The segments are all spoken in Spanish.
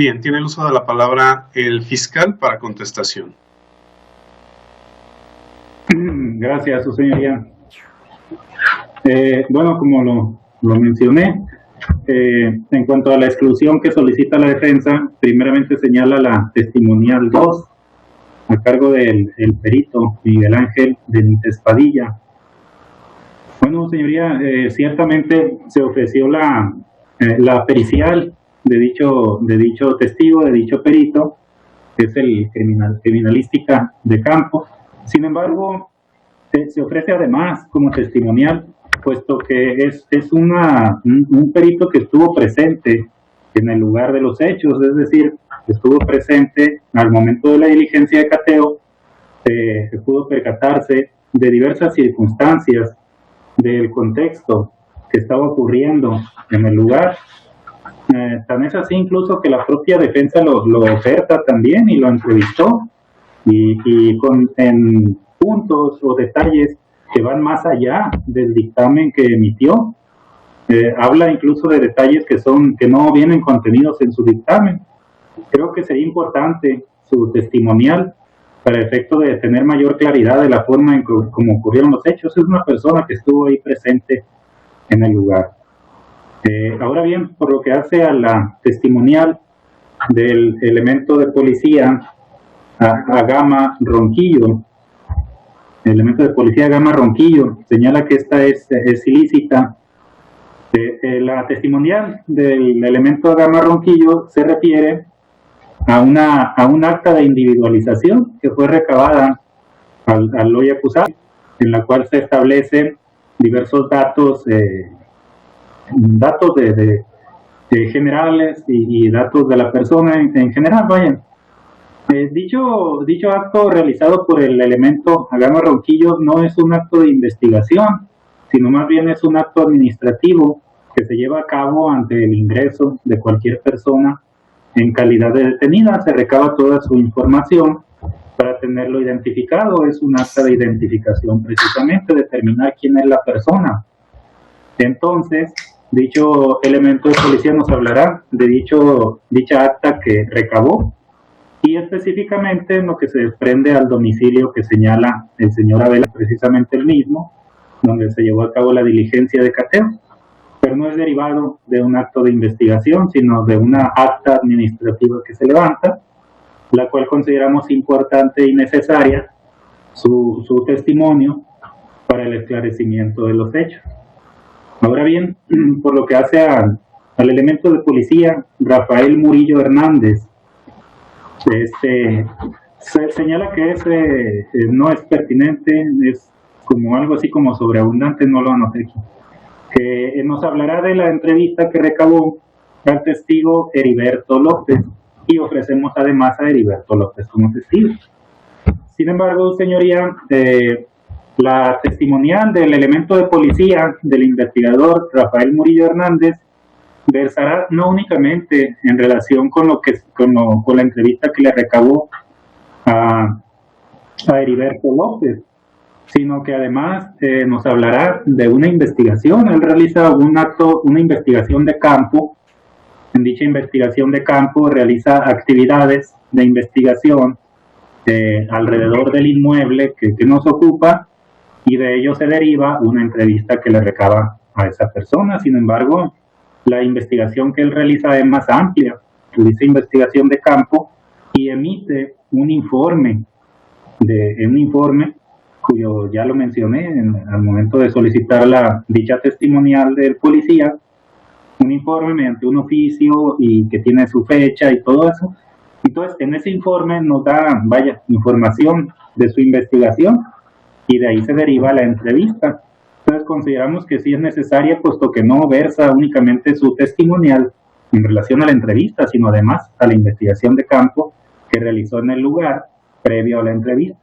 Bien, tiene el uso de la palabra el fiscal para contestación. Gracias, su señoría. Bueno, como lo mencioné, en cuanto a la exclusión que solicita la defensa, primeramente señala la testimonial 2 a cargo del perito Miguel Ángel Benítez Padilla. Bueno, señoría, ciertamente se ofreció la pericial de dicho testigo, de dicho perito, que es el criminalística de campo. Sin embargo, se ofrece además como testimonial, puesto que es un perito que estuvo presente en el lugar de los hechos, es decir, estuvo presente al momento de la diligencia de cateo, se pudo percatarse de diversas circunstancias del contexto que estaba ocurriendo en el lugar. Tan es así incluso que la propia defensa lo oferta también y lo entrevistó y en puntos o detalles que van más allá del dictamen que emitió. Habla incluso de detalles que no vienen contenidos en su dictamen. Creo que sería importante su testimonial para el efecto de tener mayor claridad de la forma en cómo ocurrieron los hechos. Es una persona que estuvo ahí presente en el lugar. Ahora bien, por lo que hace a la testimonial del elemento de policía a Gama Ronquillo, el elemento de policía Gama Ronquillo señala que esta es ilícita. La testimonial del elemento Gama Ronquillo se refiere a un acta de individualización que fue recabada al hoy acusado, en la cual se establecen diversos datos de generales y datos de la persona en general. Vayan, dicho acto realizado por el elemento Gama Ronquillo no es un acto de investigación, sino más bien es un acto administrativo que se lleva a cabo ante el ingreso de cualquier persona en calidad de detenida. Se recaba toda su información para tenerlo identificado. Es un acta de identificación, precisamente determinar quién es la persona. Entonces, dicho elemento de policía nos hablará de dicha acta que recabó y específicamente en lo que se desprende al domicilio que señala el señor Abel, precisamente el mismo, donde se llevó a cabo la diligencia de cateo. Pero no es derivado de un acto de investigación, sino de una acta administrativa que se levanta, la cual consideramos importante y necesaria su testimonio para el esclarecimiento de los hechos. Ahora bien, por lo que hace al elemento de policía Rafael Murillo Hernández, se señala que no es pertinente, es como algo así como sobreabundante, no lo anoté aquí. Que nos hablará de la entrevista que recabó al testigo Heriberto López y ofrecemos además a Heriberto López como testigo. Sin embargo, señoría, la testimonial del elemento de policía del investigador Rafael Murillo Hernández versará no únicamente en relación con la entrevista que le recabó a Heriberto López, sino que además nos hablará de una investigación. Él realiza una investigación de campo. En dicha investigación de campo realiza actividades de investigación alrededor del inmueble que nos ocupa, y de ello se deriva una entrevista que le recaba a esa persona. Sin embargo, la investigación que él realiza es más amplia. Realiza investigación de campo y emite un informe cuyo ya lo mencioné al momento de solicitar dicha testimonial del policía, un informe mediante un oficio y que tiene su fecha y todo eso. Entonces, en ese informe nos da, información de su investigación y de ahí se deriva la entrevista. Entonces, consideramos que sí es necesaria, puesto que no versa únicamente su testimonial en relación a la entrevista, sino además a la investigación de campo que realizó en el lugar previo a la entrevista.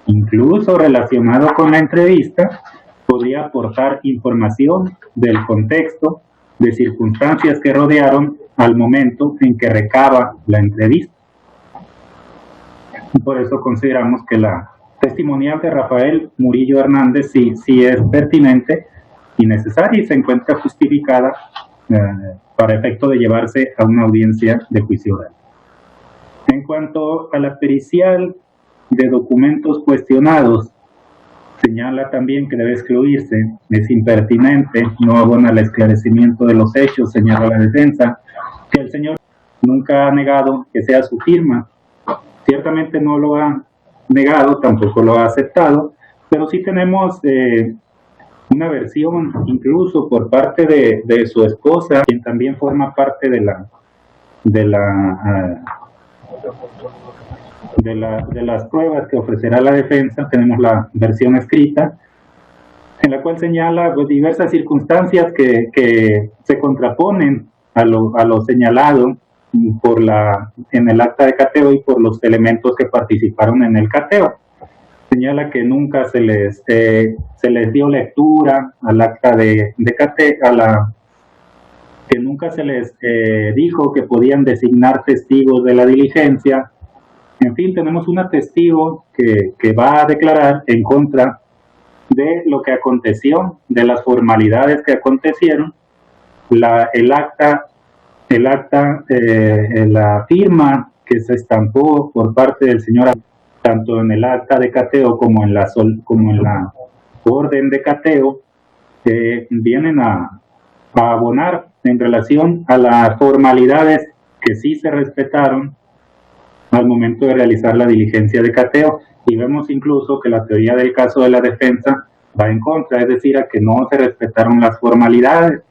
Incluso relacionado con la entrevista, podría aportar información del contexto, de circunstancias que rodearon al momento en que recaba la entrevista. Por eso consideramos que la testimonial de Rafael Murillo Hernández sí es pertinente y necesaria y se encuentra justificada para efecto de llevarse a una audiencia de juicio oral. En cuanto a la pericial de documentos cuestionados, señala también que debe excluirse, es impertinente, no abona el esclarecimiento de los hechos, señala la defensa, que el señor nunca ha negado que sea su firma. Ciertamente no lo ha negado, tampoco lo ha aceptado, pero sí tenemos una versión incluso por parte de su esposa, quien también forma parte de las pruebas que ofrecerá la defensa. Tenemos la versión escrita, en la cual señala pues, diversas circunstancias que se contraponen a lo señalado en el acta de cateo y por los elementos que participaron en el cateo. Señala que nunca se les dio lectura al acta de cateo, que nunca se les dijo que podían designar testigos de la diligencia. En fin, tenemos una testigo que va a declarar en contra de lo que aconteció, de las formalidades que acontecieron, la firma que se estampó por parte del señor, tanto en el acta de cateo como en la orden de cateo, vienen a abonar en relación a las formalidades que sí se respetaron al momento de realizar la diligencia de cateo, y vemos incluso que la teoría del caso de la defensa va en contra, es decir, a que no se respetaron las formalidades.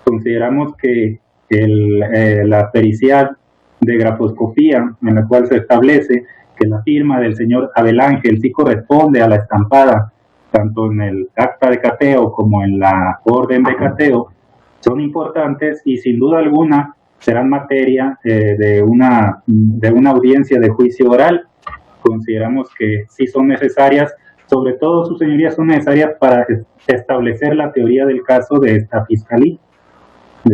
Consideramos que la pericial de grafoscopía, en la cual se establece que la firma del señor Abel Ángel sí corresponde a la estampada, tanto en el acta de cateo como en la orden de cateo, son importantes y sin duda alguna serán materia de una audiencia de juicio oral. Consideramos que sí son necesarias, sobre todo, sus señorías, son necesarias para establecer la teoría del caso de esta fiscalía.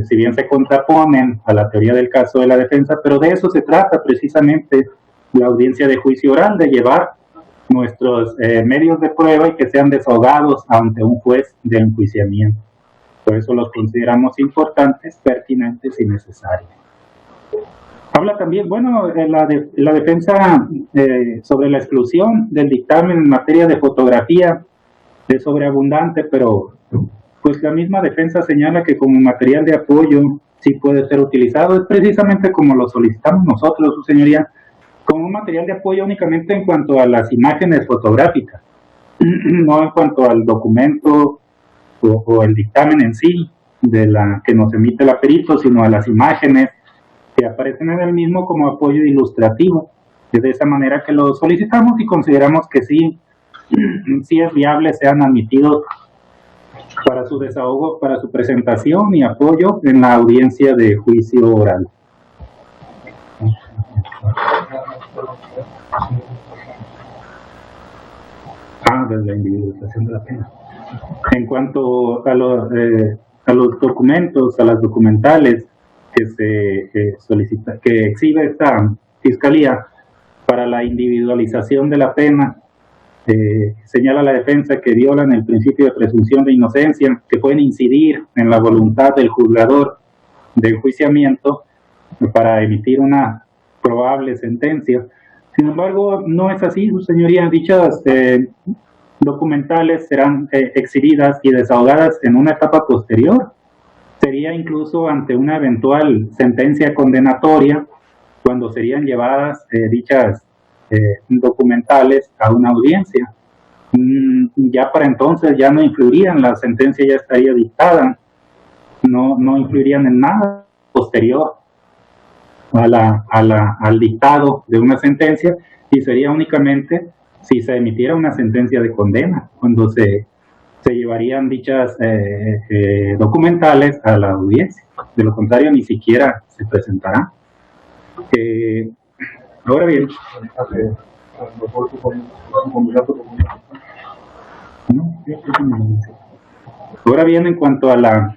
Si bien se contraponen a la teoría del caso de la defensa, pero de eso se trata precisamente la audiencia de juicio oral, de llevar nuestros medios de prueba y que sean desahogados ante un juez de enjuiciamiento. Por eso los consideramos importantes, pertinentes y necesarios. Habla también, bueno, la defensa sobre la exclusión del dictamen en materia de fotografía es sobreabundante, pero pues la misma defensa señala que como material de apoyo sí puede ser utilizado, es precisamente como lo solicitamos nosotros, su señoría, como un material de apoyo únicamente en cuanto a las imágenes fotográficas, no en cuanto al documento o el dictamen en sí que nos emite la perito, sino a las imágenes que aparecen en el mismo como apoyo ilustrativo. Es de esa manera que lo solicitamos y consideramos que sí es viable, sean admitidos para su desahogo, para su presentación y apoyo en la audiencia de juicio oral. Desde la individualización de la pena. En cuanto a los documentos, a las documentales que se solicita, que exhibe esta fiscalía para la individualización de la pena, señala la defensa que violan el principio de presunción de inocencia, que pueden incidir en la voluntad del juzgador de enjuiciamiento para emitir una probable sentencia. Sin embargo, no es así, su señoría. Dichas documentales serán exhibidas y desahogadas en una etapa posterior. Sería incluso ante una eventual sentencia condenatoria, cuando serían llevadas dichas documentales a una audiencia. Ya para entonces ya no influirían, la sentencia ya estaría dictada, no influirían en nada posterior al dictado de una sentencia, y sería únicamente si se emitiera una sentencia de condena, cuando se llevarían dichas documentales a la audiencia. De lo contrario, ni siquiera se presentará. Ahora bien, en cuanto a la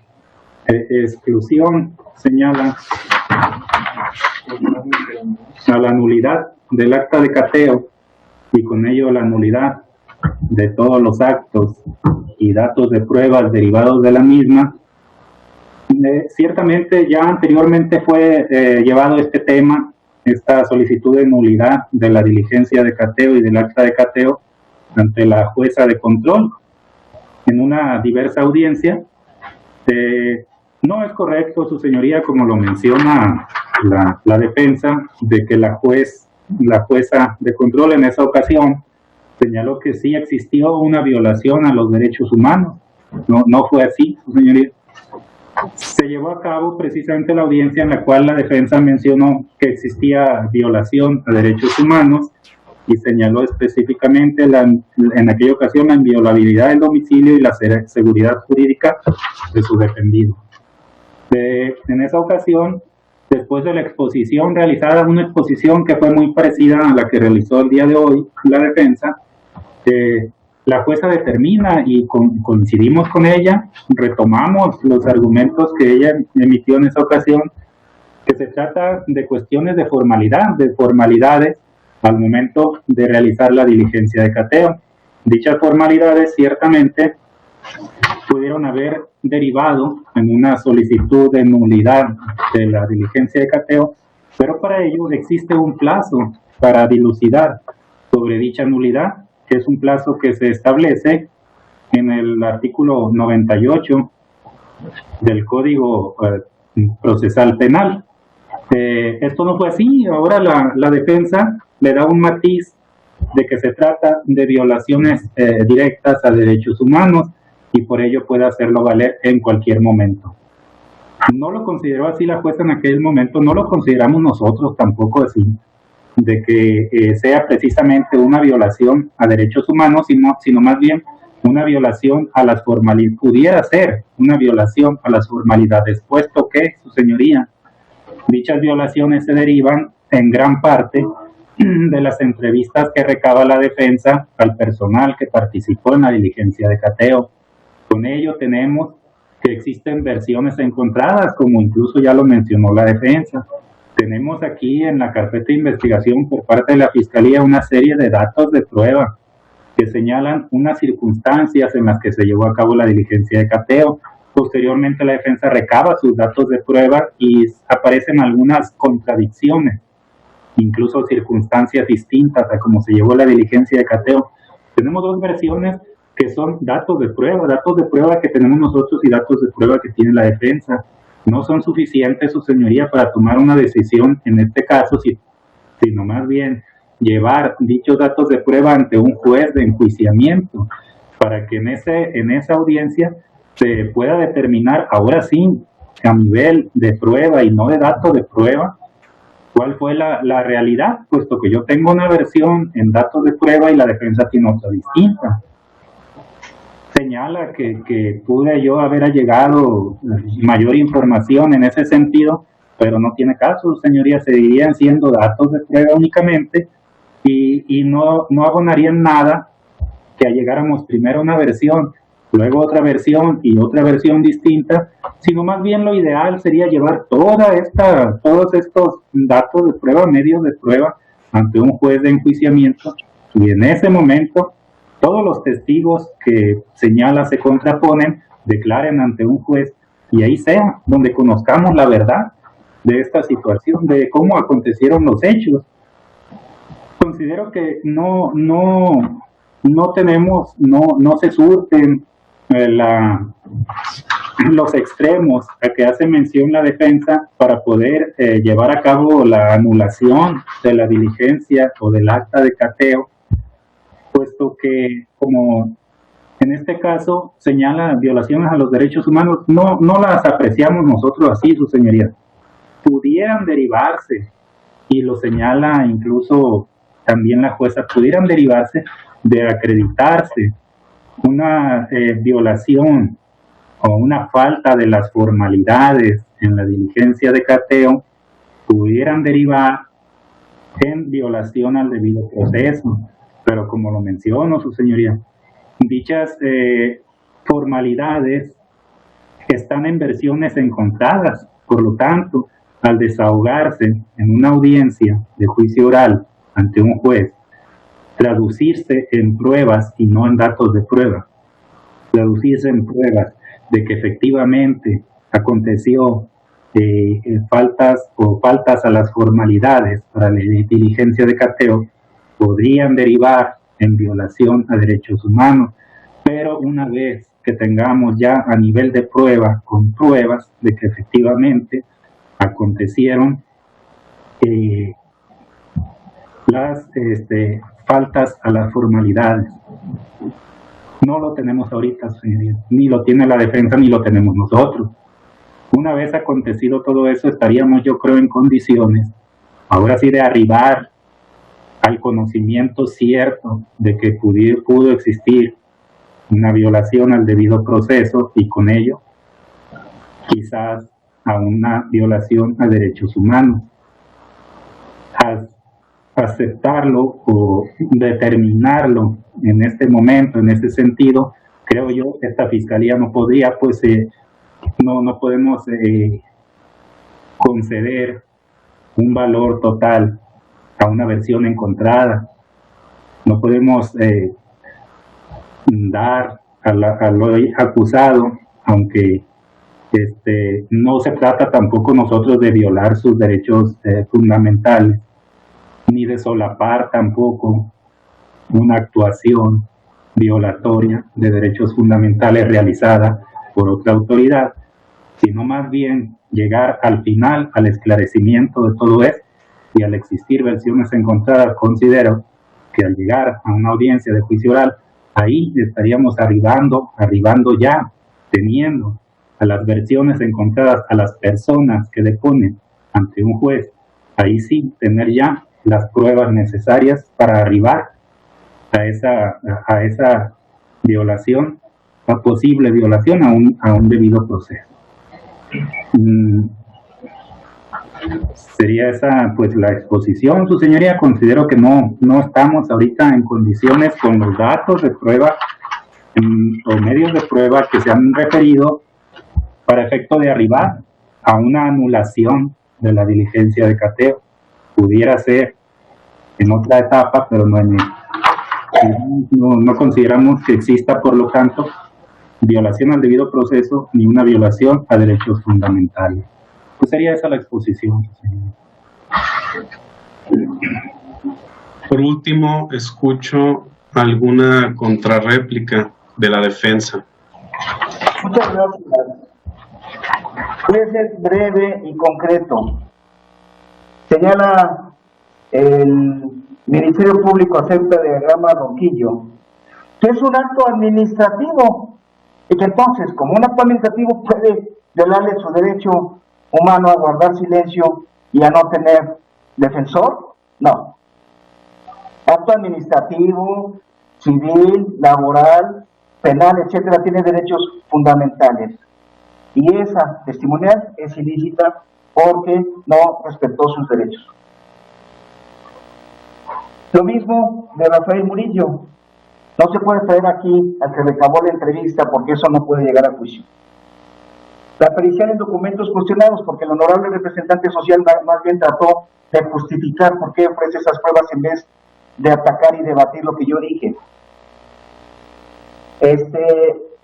exclusión, señala a la nulidad del acta de cateo y con ello la nulidad de todos los actos y datos de pruebas derivados de la misma. Ciertamente ya anteriormente fue llevado este tema, esta solicitud de nulidad de la diligencia de cateo y del acta de cateo ante la jueza de control en una diversa audiencia. No es correcto, su señoría, como lo menciona la defensa, de que la jueza de control en esa ocasión señaló que sí existió una violación a los derechos humanos. No fue así, su señoría. Se llevó a cabo precisamente la audiencia en la cual la defensa mencionó que existía violación a derechos humanos y señaló específicamente en aquella ocasión la inviolabilidad del domicilio y la seguridad jurídica de su defendido. En esa ocasión, después de la exposición realizada, una exposición que fue muy parecida a la que realizó el día de hoy la defensa, la jueza determina y coincidimos con ella, retomamos los argumentos que ella emitió en esa ocasión, que se trata de cuestiones de formalidad, de formalidades al momento de realizar la diligencia de cateo. Dichas formalidades ciertamente pudieron haber derivado en una solicitud de nulidad de la diligencia de cateo, pero para ello existe un plazo para dilucidar sobre dicha nulidad, que es un plazo que se establece en el artículo 98 del Código Procesal Penal. Esto no fue así. Ahora la defensa le da un matiz de que se trata de violaciones directas a derechos humanos y por ello puede hacerlo valer en cualquier momento. No lo consideró así la jueza en aquel momento, no lo consideramos nosotros tampoco así, de que sea precisamente una violación a derechos humanos, sino más bien una violación a las formalidades, pudiera ser una violación a las formalidades, puesto que, su señoría, dichas violaciones se derivan en gran parte de las entrevistas que recaba la defensa al personal que participó en la diligencia de cateo. Con ello tenemos que existen versiones encontradas, como incluso ya lo mencionó la defensa. Tenemos aquí en la carpeta de investigación por parte de la Fiscalía una serie de datos de prueba que señalan unas circunstancias en las que se llevó a cabo la diligencia de cateo. Posteriormente la defensa recaba sus datos de prueba y aparecen algunas contradicciones, incluso circunstancias distintas a cómo se llevó la diligencia de cateo. Tenemos dos versiones que son datos de prueba que tenemos nosotros y datos de prueba que tiene la defensa. No son suficientes, su señoría, para tomar una decisión en este caso, sino más bien llevar dichos datos de prueba ante un juez de enjuiciamiento para que en esa audiencia se pueda determinar, ahora sí, a nivel de prueba y no de datos de prueba, cuál fue la realidad, puesto que yo tengo una versión en datos de prueba y la defensa tiene otra distinta. Señala que pude yo haber allegado mayor información en ese sentido, pero no tiene caso, señoría, seguirían siendo datos de prueba únicamente y no abonarían nada que allegáramos primero una versión, luego otra versión y otra versión distinta, sino más bien lo ideal sería llevar todos estos datos de prueba, medios de prueba, ante un juez de enjuiciamiento y en ese momento todos los testigos que señala se contraponen, declaren ante un juez y ahí sea donde conozcamos la verdad de esta situación, de cómo acontecieron los hechos. Considero que no se surten los extremos a que hace mención la defensa para poder llevar a cabo la anulación de la diligencia o del acta de cateo, puesto que, como en este caso señala violaciones a los derechos humanos, no las apreciamos nosotros así, su señoría. Pudieran derivarse, y lo señala incluso también la jueza, pudieran derivarse de acreditarse una violación o una falta de las formalidades en la diligencia de cateo, pudieran derivar en violación al debido proceso. Pero como lo menciono, su señoría, dichas formalidades están en versiones encontradas. Por lo tanto, al desahogarse en una audiencia de juicio oral ante un juez, traducirse en pruebas y no en datos de prueba, traducirse en pruebas de que efectivamente aconteció faltas a las formalidades para la diligencia de cateo, podrían derivar en violación a derechos humanos, pero una vez que tengamos ya a nivel de prueba, con pruebas de que efectivamente acontecieron las faltas a las formalidades. No lo tenemos ahorita, ni lo tiene la defensa ni lo tenemos nosotros. Una vez acontecido todo eso, estaríamos, yo creo, en condiciones, ahora sí, de arribar al conocimiento cierto de que pudo existir una violación al debido proceso y con ello quizás a una violación a derechos humanos. Aceptarlo o determinarlo en este momento, en ese sentido, creo yo, esta fiscalía no podría, pues no podemos conceder un valor total a una versión encontrada. No podemos dar al acusado, aunque no se trata tampoco nosotros de violar sus derechos fundamentales, ni de solapar tampoco una actuación violatoria de derechos fundamentales realizada por otra autoridad, sino más bien llegar al final, al esclarecimiento de todo esto, y al existir versiones encontradas, considero que al llegar a una audiencia de juicio oral, ahí estaríamos arribando ya, teniendo a las versiones encontradas, a las personas que deponen ante un juez, ahí sí, tener ya las pruebas necesarias para arribar a esa violación, a posible violación a un debido proceso. Sería esa pues la exposición, su señoría. Considero que no estamos ahorita en condiciones, con los datos de prueba o medios de prueba que se han referido, para efecto de arribar a una anulación de la diligencia de cateo. Pudiera ser en otra etapa, pero no en esta. No consideramos que exista, por lo tanto, violación al debido proceso ni una violación a derechos fundamentales. Pues sería esa la exposición, señor. Por último, escucho alguna contrarréplica de la defensa. Muchas gracias. Voy a ser breve y concreto. Señala el Ministerio Público acerca de Gama Ronquillo que es un acto administrativo y que entonces, como un acto administrativo, puede violarle su derecho humano a guardar silencio y a no tener defensor. No. Acto administrativo, civil, laboral, penal, etcétera, tiene derechos fundamentales. Y esa testimonial es ilícita porque no respetó sus derechos. Lo mismo de Rafael Murillo. No se puede traer aquí al que recabó la entrevista porque eso no puede llegar a juicio. La pericial en documentos cuestionados porque el honorable representante social más bien trató de justificar por qué ofrece esas pruebas en vez de atacar y debatir lo que yo dije.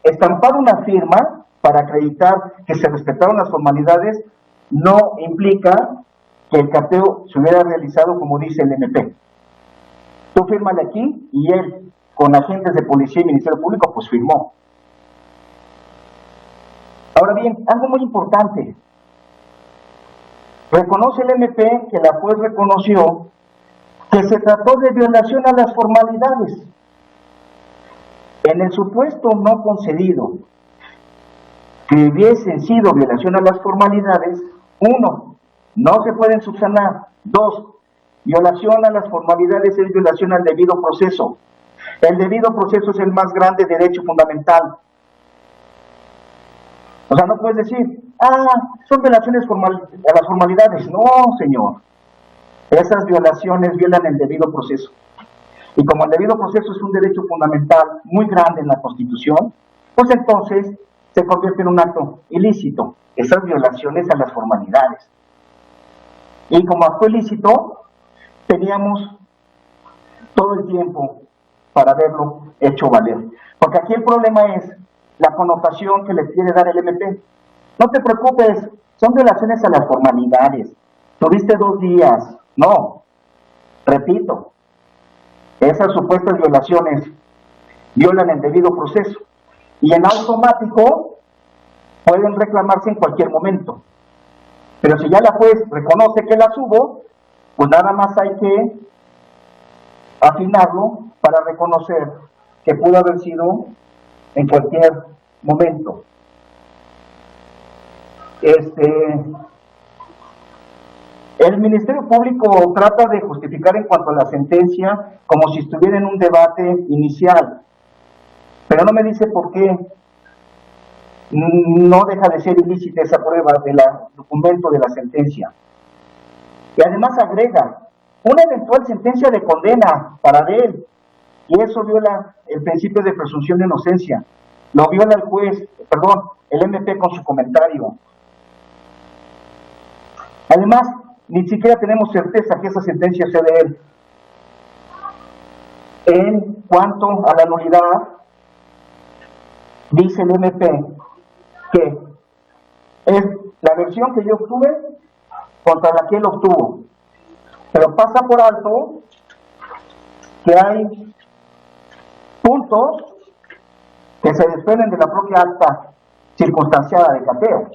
Estampar una firma para acreditar que se respetaron las formalidades no implica que el cateo se hubiera realizado como dice el MP. Tú fírmale aquí y él, con agentes de policía y Ministerio Público, pues firmó. Ahora bien, algo muy importante. Reconoce el MP que la juez reconoció que se trató de violación a las formalidades. En el supuesto no concedido que hubiesen sido violación a las formalidades, 1, no se pueden subsanar. 2, violación a las formalidades es violación al debido proceso. El debido proceso es el más grande derecho fundamental. O sea, no puedes decir, son violaciones a las formalidades. No, señor. Esas violaciones violan el debido proceso. Y como el debido proceso es un derecho fundamental muy grande en la Constitución, pues entonces se convierte en un acto ilícito, esas violaciones a las formalidades. Y como acto ilícito, teníamos todo el tiempo para haberlo hecho valer. Porque aquí el problema es la connotación que le quiere dar el MP. No te preocupes, son violaciones a las formalidades. Tuviste 2 días. No, repito, esas supuestas violaciones violan el debido proceso y en automático pueden reclamarse en cualquier momento. Pero si ya la juez reconoce que las hubo, pues nada más hay que afinarlo para reconocer que pudo haber sido en cualquier momento. El Ministerio Público trata de justificar en cuanto a la sentencia como si estuviera en un debate inicial, pero no me dice por qué no deja de ser ilícita esa prueba del documento de la sentencia. Y además agrega una eventual sentencia de condena para él, y eso viola el principio de presunción de inocencia. Lo viola el juez, el MP con su comentario. Además, ni siquiera tenemos certeza que esa sentencia sea de él. En cuanto a la nulidad, dice el MP que es la versión que yo obtuve contra la que él obtuvo, pero pasa por alto que hay puntos que se desprenden de la propia acta circunstanciada de cateo.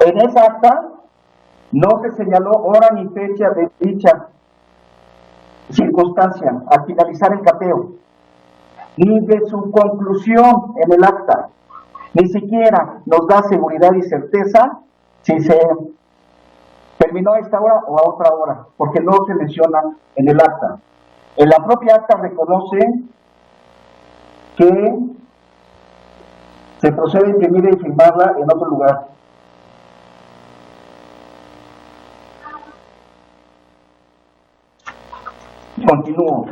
En esa acta no se señaló hora ni fecha de dicha circunstancia al finalizar el cateo, ni de su conclusión en el acta. Ni siquiera nos da seguridad y certeza si se terminó a esta hora o a otra hora, porque no se menciona en el acta. En la propia acta reconoce que se procede a imprimirla y firmarla en otro lugar. Continúo.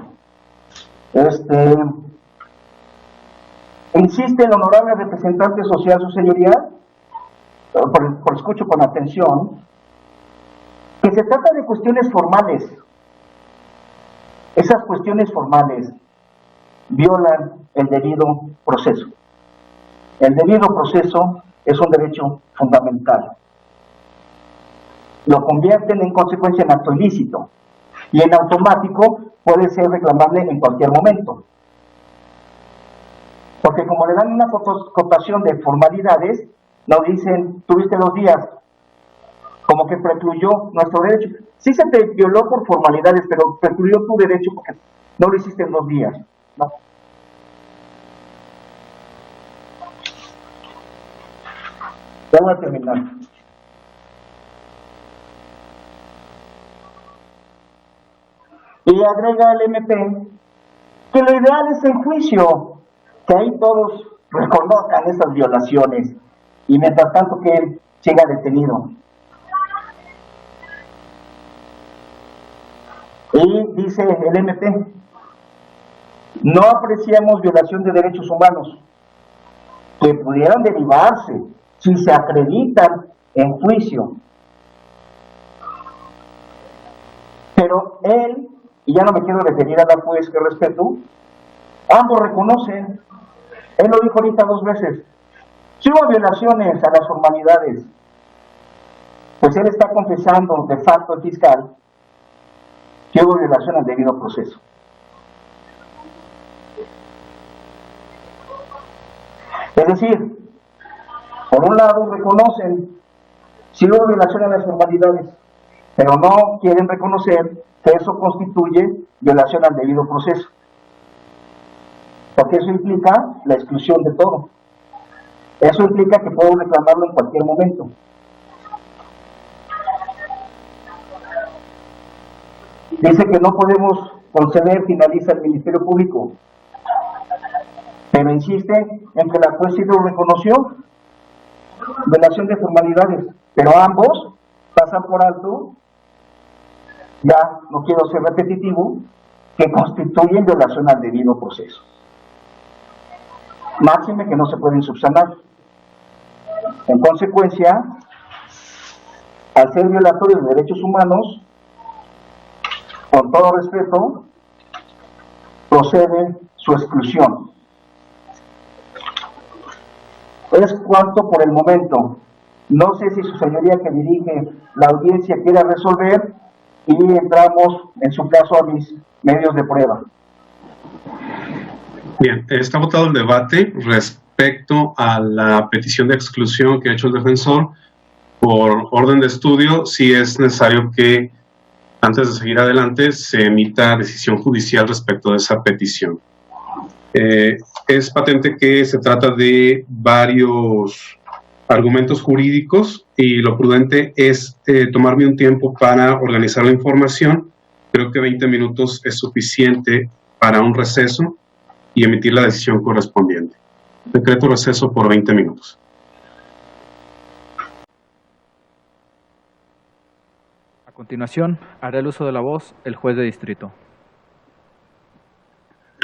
Insiste el honorable representante social, su señoría, por escucho con atención, que se trata de cuestiones formales. Esas cuestiones formales violan el debido proceso. El debido proceso es un derecho fundamental. Lo convierten en consecuencia en acto ilícito y en automático puede ser reclamable en cualquier momento. Porque como le dan una cotación de formalidades, nos dicen, tuviste 2 días, como que precluyó nuestro derecho. Sí se te violó por formalidades, pero precluyó tu derecho porque no lo hiciste en 2 días. No. Ya voy a terminar. Y agrega el MP que lo ideal es el juicio, que ahí todos reconozcan esas violaciones y mientras tanto que él siga detenido. Y dice el MP, no apreciamos violación de derechos humanos que pudieran derivarse si se acreditan en juicio. Pero él, y ya no me quiero referir a la juez que respeto, ambos reconocen, él lo dijo ahorita 2 veces, si hubo violaciones a las formalidades, pues él está confesando de facto al fiscal que hubo violación al debido proceso. Es decir, por un lado reconocen si hubo violación a las formalidades, pero no quieren reconocer que eso constituye violación al debido proceso, porque eso implica la exclusión de todo. Eso implica que puedo reclamarlo en cualquier momento. Dice que no podemos conceder, finaliza el Ministerio Público, pero insiste en que la juez sí lo reconoció, violación de formalidades, pero ambos pasan por alto, ya no quiero ser repetitivo, que constituyen violación al debido proceso. Máxime que no se pueden subsanar. En consecuencia, al ser violatorios de derechos humanos, con todo respeto, procede su exclusión. Es cuanto por el momento. No sé si su señoría que dirige la audiencia quiera resolver y entramos, en su caso, a mis medios de prueba. Bien, está votado el debate respecto a la petición de exclusión que ha hecho el defensor. Por orden de estudio, sí es necesario que, antes de seguir adelante, se emita decisión judicial respecto de esa petición. Es patente que se trata de varios argumentos jurídicos y lo prudente es tomarme un tiempo para organizar la información. Creo que 20 minutos es suficiente para un receso y emitir la decisión correspondiente. Decreto receso por 20 minutos. A continuación, hará el uso de la voz el juez de distrito.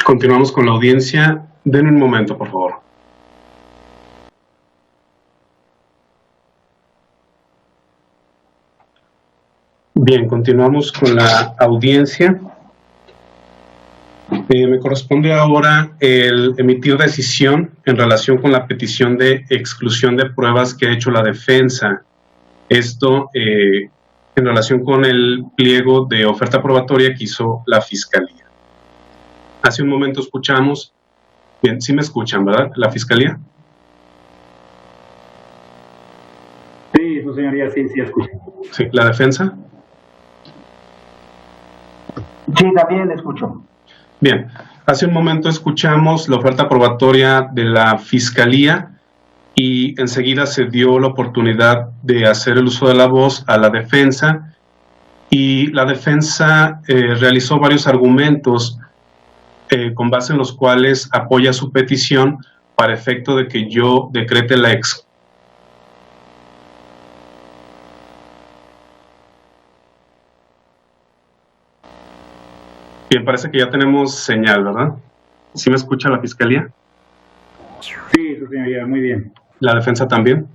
Continuamos con la audiencia. Denme un momento, por favor. Bien, continuamos con la audiencia. Me corresponde ahora el emitir decisión en relación con la petición de exclusión de pruebas que ha hecho la defensa. Esto en relación con el pliego de oferta probatoria que hizo la Fiscalía. Hace un momento escuchamos, bien, sí me escuchan, ¿verdad? ¿La Fiscalía? Sí, su señoría, sí, sí, escucha. Sí, ¿la defensa? Sí, también le escucho. Bien, hace un momento escuchamos la oferta probatoria de la Fiscalía y enseguida se dio la oportunidad de hacer el uso de la voz a la defensa y la defensa realizó varios argumentos con base en los cuales apoya su petición para efecto de que yo decrete la exclusión. Bien, parece que ya tenemos señal, ¿verdad? ¿Sí me escucha la Fiscalía? Sí, su señoría, muy bien. ¿La defensa también?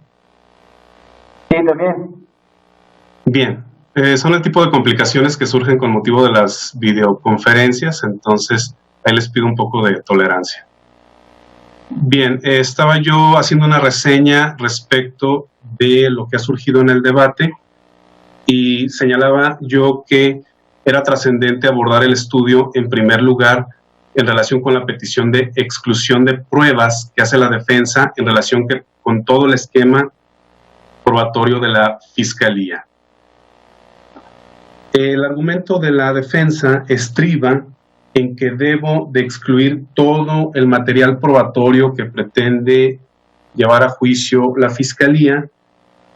Sí, también. Bien, son el tipo de complicaciones que surgen con motivo de las videoconferencias, entonces ahí les pido un poco de tolerancia. Bien, estaba yo haciendo una reseña respecto de lo que ha surgido en el debate y señalaba yo que era trascendente abordar el estudio en primer lugar en relación con la petición de exclusión de pruebas que hace la defensa en relación con todo el esquema probatorio de la Fiscalía. El argumento de la defensa estriba en que debo de excluir todo el material probatorio que pretende llevar a juicio la Fiscalía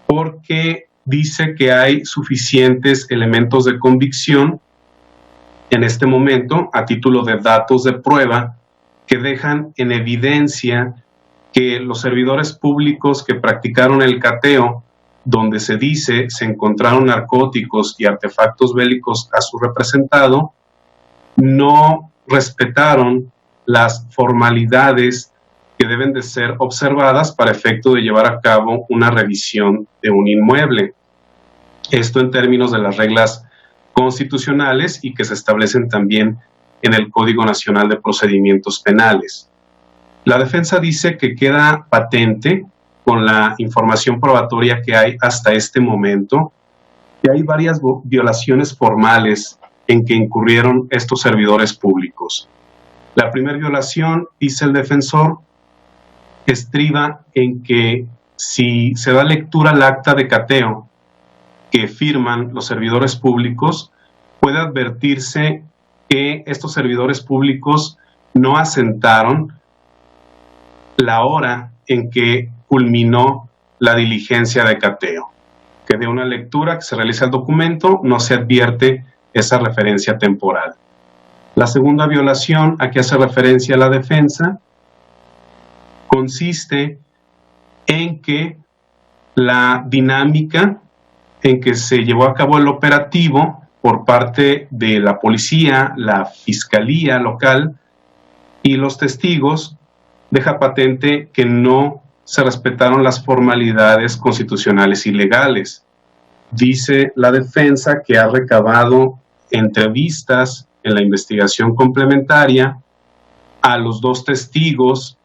porque dice que hay suficientes elementos de convicción en este momento a título de datos de prueba que dejan en evidencia que los servidores públicos que practicaron el cateo, donde se dice se encontraron narcóticos y artefactos bélicos a su representado, no respetaron las formalidades que deben de ser observadas para efecto de llevar a cabo una revisión de un inmueble. Esto en términos de las reglas constitucionales y que se establecen también en el Código Nacional de Procedimientos Penales. La defensa dice que queda patente con la información probatoria que hay hasta este momento, que hay varias violaciones formales en que incurrieron estos servidores públicos. La primera violación, dice el defensor, estriba en que si se da lectura al acta de cateo que firman los servidores públicos, puede advertirse que estos servidores públicos no asentaron la hora en que culminó la diligencia de cateo. Que de una lectura que se realiza el documento no se advierte esa referencia temporal. La segunda violación a que hace referencia la defensa consiste en que la dinámica en que se llevó a cabo el operativo por parte de la policía, la fiscalía local y los testigos deja patente que no se respetaron las formalidades constitucionales y legales. Dice la defensa que ha recabado entrevistas en la investigación complementaria a los dos testigos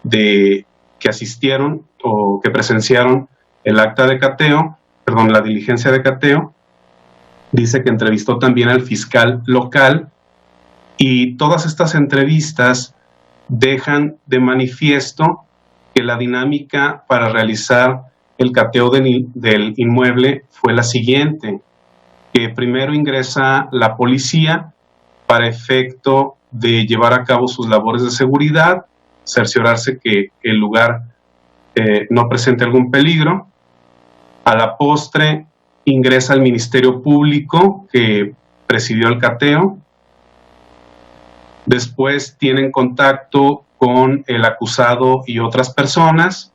de que asistieron o que presenciaron el acta de cateo, perdón, la diligencia de cateo. Dice que entrevistó también al fiscal local y todas estas entrevistas dejan de manifiesto que la dinámica para realizar el cateo del inmueble fue la siguiente, que primero ingresa la policía para efecto de llevar a cabo sus labores de seguridad, cerciorarse que el lugar no presente algún peligro. A la postre ingresa el Ministerio Público que presidió el cateo. Después tienen contacto con el acusado y otras personas,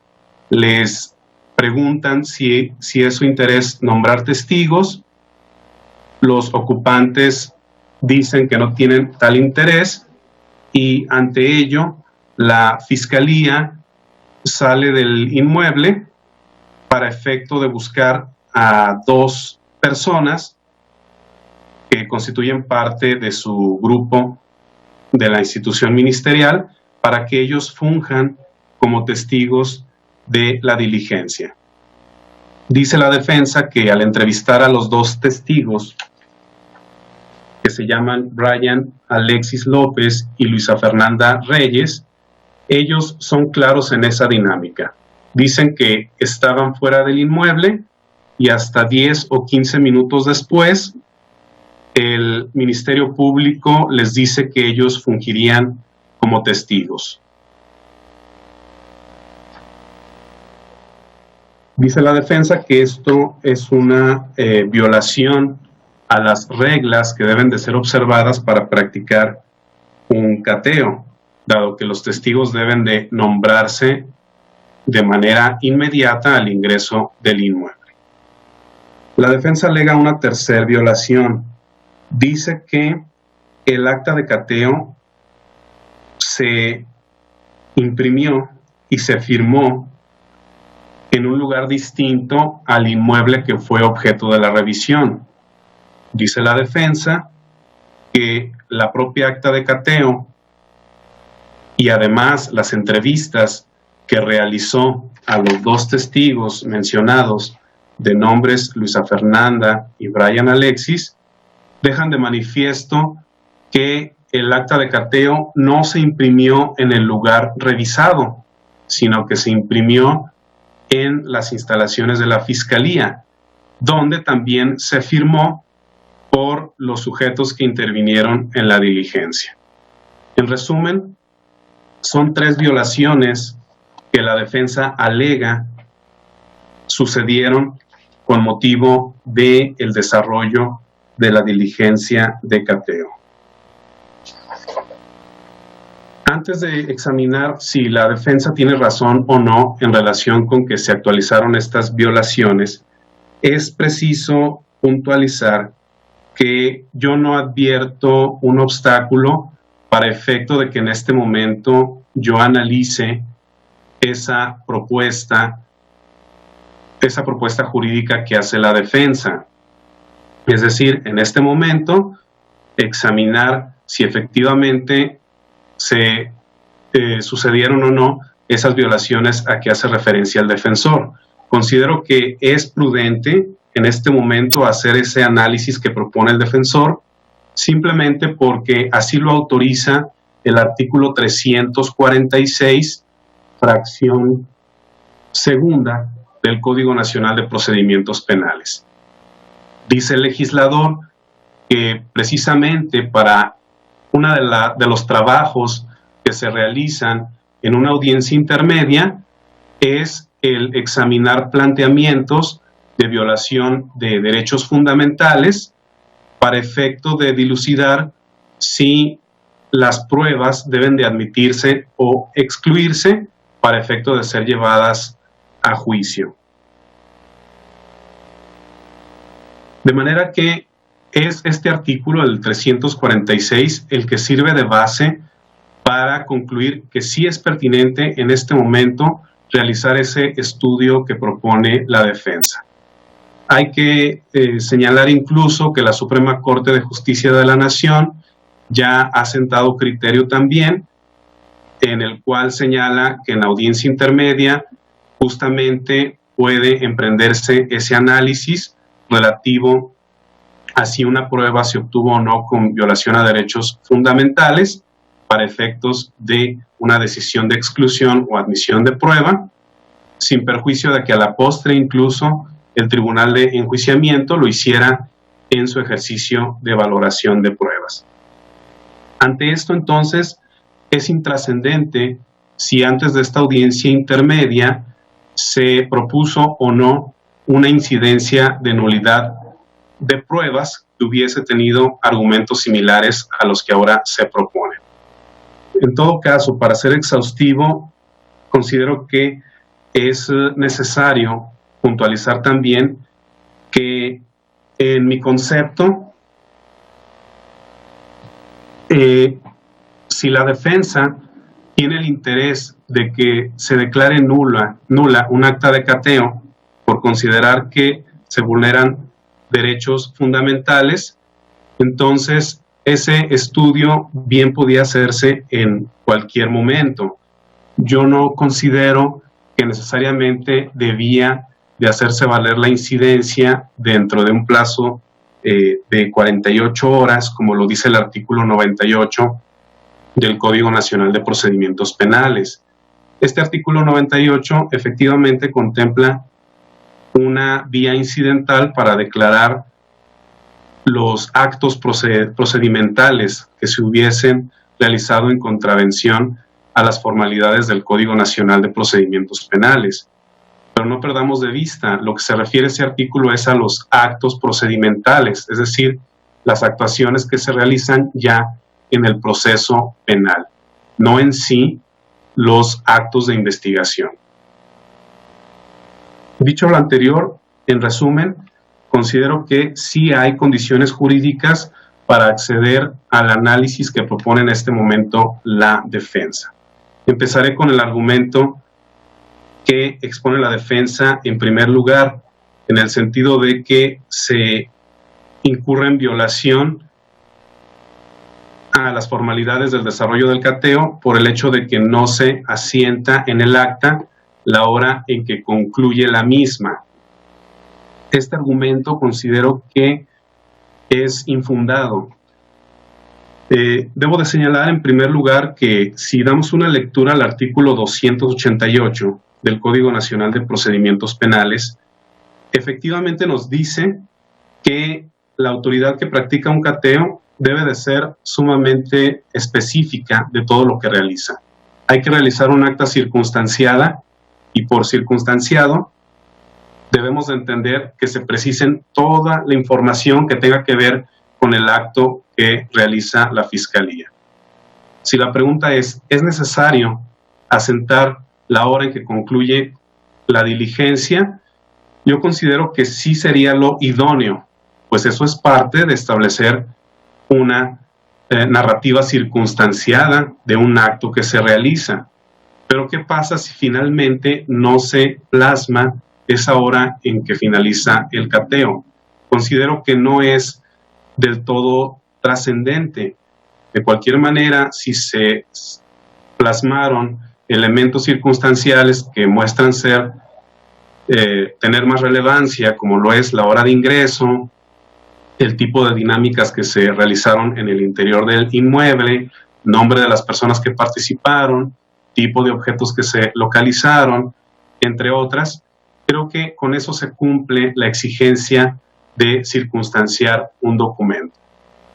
les preguntan si es su interés nombrar testigos. Los ocupantes dicen que no tienen tal interés y ante ello la fiscalía sale del inmueble para efecto de buscar a 2 personas que constituyen parte de su grupo de la institución ministerial para que ellos funjan como testigos de la diligencia. Dice la defensa que al entrevistar a los 2 testigos, que se llaman Brian Alexis López y Luisa Fernanda Reyes, ellos son claros en esa dinámica. Dicen que estaban fuera del inmueble y hasta 10 o 15 minutos después, el Ministerio Público les dice que ellos fungirían como testigos. Dice la defensa que esto es una violación a las reglas que deben de ser observadas para practicar un cateo, dado que los testigos deben de nombrarse de manera inmediata al ingreso del inmueble. La defensa alega una tercera violación. Dice que el acta de cateo se imprimió y se firmó en un lugar distinto al inmueble que fue objeto de la revisión. Dice la defensa que la propia acta de cateo y además las entrevistas que realizó a los 2 testigos mencionados de nombres Luisa Fernanda y Brian Alexis dejan de manifiesto que el acta de cateo no se imprimió en el lugar revisado, sino que se imprimió en las instalaciones de la Fiscalía, donde también se firmó por los sujetos que intervinieron en la diligencia. En resumen, son 3 violaciones que la defensa alega sucedieron con motivo del desarrollo de la diligencia de cateo. Antes de examinar si la defensa tiene razón o no en relación con que se actualizaron estas violaciones, es preciso puntualizar que yo no advierto un obstáculo para efecto de que en este momento yo analice esa propuesta jurídica que hace la defensa. Es decir, en este momento, examinar si efectivamente se sucedieron o no esas violaciones a que hace referencia el defensor. Considero que es prudente en este momento hacer ese análisis que propone el defensor, simplemente porque así lo autoriza el artículo 346, fracción segunda del Código Nacional de Procedimientos Penales. Dice el legislador que precisamente para uno de los trabajos que se realizan en una audiencia intermedia es el examinar planteamientos de violación de derechos fundamentales para efecto de dilucidar si las pruebas deben de admitirse o excluirse para efecto de ser llevadas a juicio. De manera que es este artículo, el 346, el que sirve de base para concluir que sí es pertinente en este momento realizar ese estudio que propone la defensa. Hay que señalar incluso que la Suprema Corte de Justicia de la Nación ya ha sentado criterio también en el cual señala que en la audiencia intermedia justamente puede emprenderse ese análisis relativo a si una prueba se obtuvo o no con violación a derechos fundamentales para efectos de una decisión de exclusión o admisión de prueba, sin perjuicio de que a la postre incluso el tribunal de enjuiciamiento lo hiciera en su ejercicio de valoración de pruebas. Ante esto, entonces, es intrascendente si antes de esta audiencia intermedia se propuso o no una incidencia de nulidad de pruebas que hubiese tenido argumentos similares a los que ahora se proponen. En todo caso, para ser exhaustivo, considero que es necesario puntualizar también que en mi concepto, si la defensa tiene el interés de que se declare nula un acta de cateo por considerar que se vulneran derechos fundamentales, entonces ese estudio bien podía hacerse en cualquier momento. Yo no considero que necesariamente debía de hacerse valer la incidencia dentro de un plazo de 48 horas, como lo dice el artículo 98 del Código Nacional de Procedimientos Penales. Este artículo 98 efectivamente contempla una vía incidental para declarar los actos procedimentales que se hubiesen realizado en contravención a las formalidades del Código Nacional de Procedimientos Penales. Pero no perdamos de vista, lo que se refiere a ese artículo es a los actos procedimentales, es decir, las actuaciones que se realizan ya en el proceso penal, no en sí los actos de investigación. Dicho lo anterior, en resumen, considero que sí hay condiciones jurídicas para acceder al análisis que propone en este momento la defensa. Empezaré con el argumento que expone la defensa en primer lugar, en el sentido de que se incurre en violación a las formalidades del desarrollo del cateo por el hecho de que no se asienta en el acta la hora en que concluye la misma. Este argumento considero que es infundado. Debo de señalar en primer lugar que si damos una lectura al artículo 288 del Código Nacional de Procedimientos Penales, efectivamente nos dice que la autoridad que practica un cateo debe de ser sumamente específica de todo lo que realiza. Hay que realizar un acta circunstanciada y por circunstanciado debemos de entender que se precisen toda la información que tenga que ver con el acto que realiza la Fiscalía. Si la pregunta ¿es necesario asentar la hora en que concluye la diligencia? Yo considero que sí sería lo idóneo, pues eso es parte de establecer una narrativa circunstanciada de un acto que se realiza. Pero ¿qué pasa si finalmente no se plasma esa hora en que finaliza el cateo? Considero que no es del todo trascendente. De cualquier manera, si se plasmaron elementos circunstanciales que muestran tener más relevancia, como lo es la hora de ingreso, el tipo de dinámicas que se realizaron en el interior del inmueble, nombre de las personas que participaron, tipo de objetos que se localizaron, entre otras, creo que con eso se cumple la exigencia de circunstanciar un documento.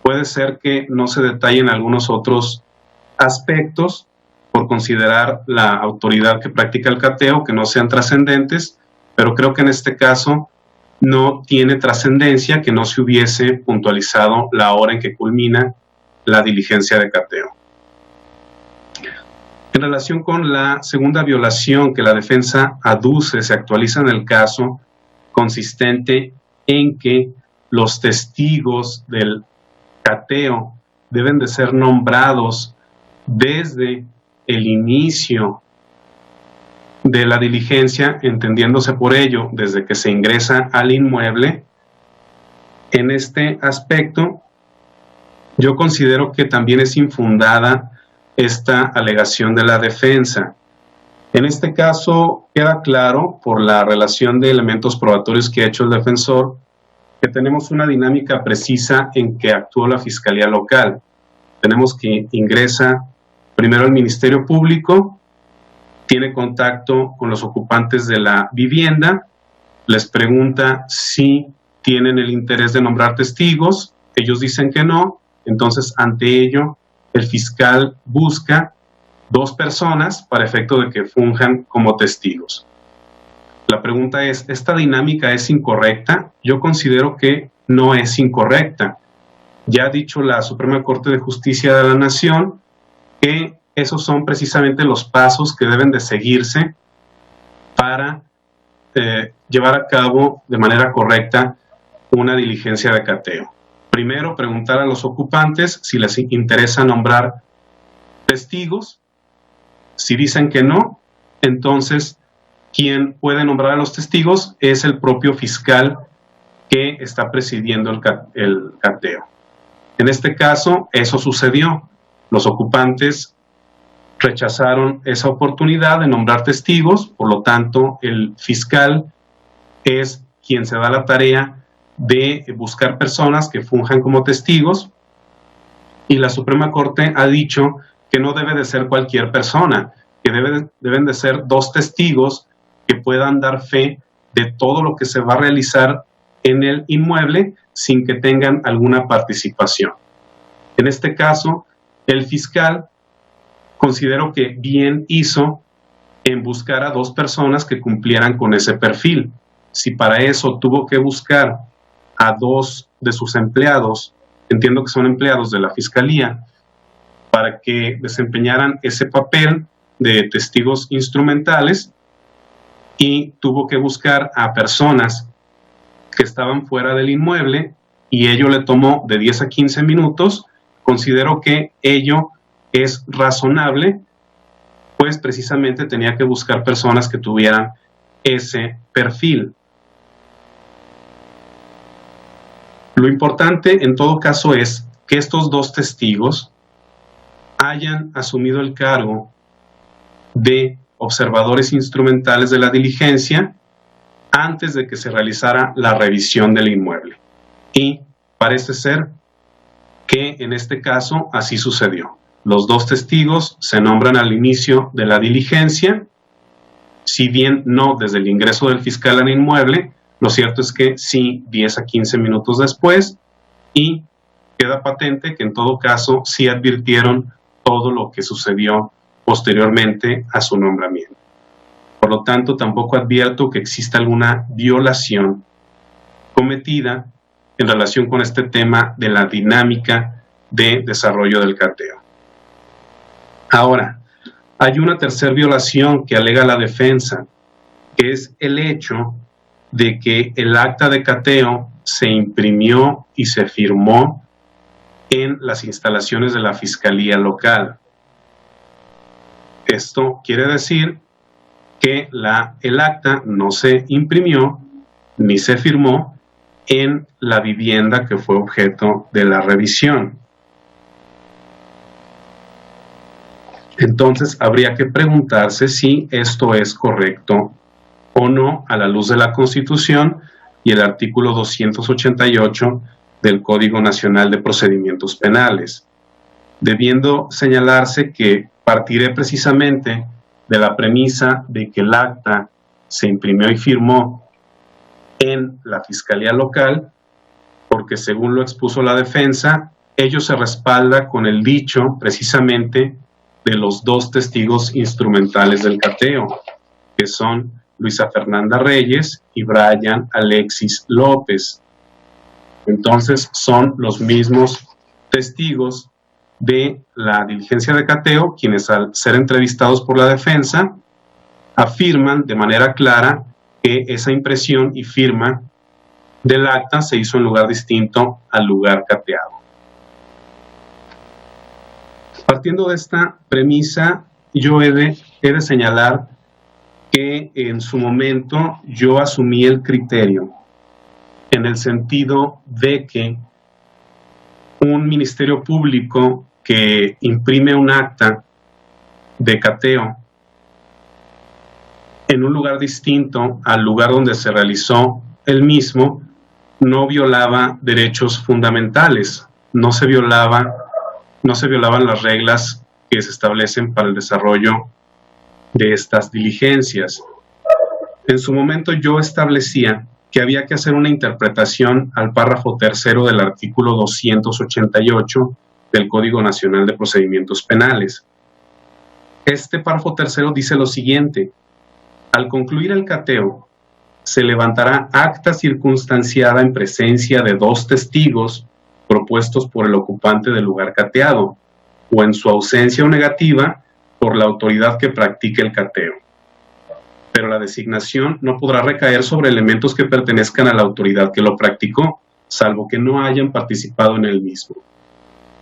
Puede ser que no se detallen algunos otros aspectos por considerar la autoridad que practica el cateo que no sean trascendentes, pero creo que en este caso no tiene trascendencia que no se hubiese puntualizado la hora en que culmina la diligencia de cateo. En relación con la segunda violación que la defensa aduce, se actualiza en el caso consistente en que los testigos del cateo deben de ser nombrados desde el inicio de la diligencia, entendiéndose por ello desde que se ingresa al inmueble. En este aspecto, yo considero que también es infundada esta alegación de la defensa. En este caso queda claro por la relación de elementos probatorios que ha hecho el defensor que tenemos una dinámica precisa en que actuó la Fiscalía Local. Tenemos que ingresa primero al Ministerio Público, tiene contacto con los ocupantes de la vivienda, les pregunta si tienen el interés de nombrar testigos, ellos dicen que no, entonces ante ello el fiscal busca 2 personas para efecto de que funjan como testigos. La pregunta es, ¿esta dinámica es incorrecta? Yo considero que no es incorrecta. Ya ha dicho la Suprema Corte de Justicia de la Nación que esos son precisamente los pasos que deben de seguirse para llevar a cabo de manera correcta una diligencia de cateo. Primero, preguntar a los ocupantes si les interesa nombrar testigos. Si dicen que no, entonces quien puede nombrar a los testigos es el propio fiscal que está presidiendo el cateo. En este caso, eso sucedió. Los ocupantes rechazaron esa oportunidad de nombrar testigos, por lo tanto, el fiscal es quien se da la tarea de buscar personas que funjan como testigos, y la Suprema Corte ha dicho que no debe de ser cualquier persona, que deben de ser 2 testigos que puedan dar fe de todo lo que se va a realizar en el inmueble sin que tengan alguna participación. En este caso, el fiscal considero que bien hizo en buscar a 2 personas que cumplieran con ese perfil. Si para eso tuvo que buscar a 2 de sus empleados, entiendo que son empleados de la Fiscalía, para que desempeñaran ese papel de testigos instrumentales, y tuvo que buscar a personas que estaban fuera del inmueble y ello le tomó de 10 a 15 minutos, considero que ello es razonable, pues precisamente tenía que buscar personas que tuvieran ese perfil. Lo importante en todo caso es que estos 2 testigos hayan asumido el cargo de observadores instrumentales de la diligencia antes de que se realizara la revisión del inmueble. Y parece ser que en este caso así sucedió. Los 2 testigos se nombran al inicio de la diligencia, si bien no desde el ingreso del fiscal al inmueble, lo cierto es que sí 10 a 15 minutos después, y queda patente que en todo caso sí advirtieron todo lo que sucedió posteriormente a su nombramiento. Por lo tanto, tampoco advierto que exista alguna violación cometida en relación con este tema de la dinámica de desarrollo del cateo. Ahora, hay una tercera violación que alega la defensa, que es el hecho de que el acta de cateo se imprimió y se firmó en las instalaciones de la Fiscalía Local. Esto quiere decir que el acta no se imprimió ni se firmó en la vivienda que fue objeto de la revisión. Entonces, habría que preguntarse si esto es correcto o no a la luz de la Constitución y el artículo 288 del Código Nacional de Procedimientos Penales, debiendo señalarse que partiré precisamente de la premisa de que el acta se imprimió y firmó en la Fiscalía Local, porque según lo expuso la defensa, ello se respalda con el dicho precisamente de los 2 testigos instrumentales del cateo, que son Luisa Fernanda Reyes y Brian Alexis López. Entonces son los mismos testigos de la diligencia de cateo quienes, al ser entrevistados por la defensa, afirman de manera clara que esa impresión y firma del acta se hizo en lugar distinto al lugar cateado. Partiendo de esta premisa, yo he de señalar que en su momento yo asumí el criterio en el sentido de que un ministerio público que imprime un acta de cateo en un lugar distinto al lugar donde se realizó el mismo, no violaba derechos fundamentales, no se violaban las reglas que se establecen para el desarrollo de estas diligencias. En su momento yo establecía que había que hacer una interpretación al párrafo tercero del artículo 288 del Código Nacional de Procedimientos Penales. Este párrafo tercero dice lo siguiente: al concluir el cateo, se levantará acta circunstanciada en presencia de 2 testigos propuestos por el ocupante del lugar cateado, o en su ausencia o negativa, por la autoridad que practique el cateo. Pero la designación no podrá recaer sobre elementos que pertenezcan a la autoridad que lo practicó, salvo que no hayan participado en el mismo.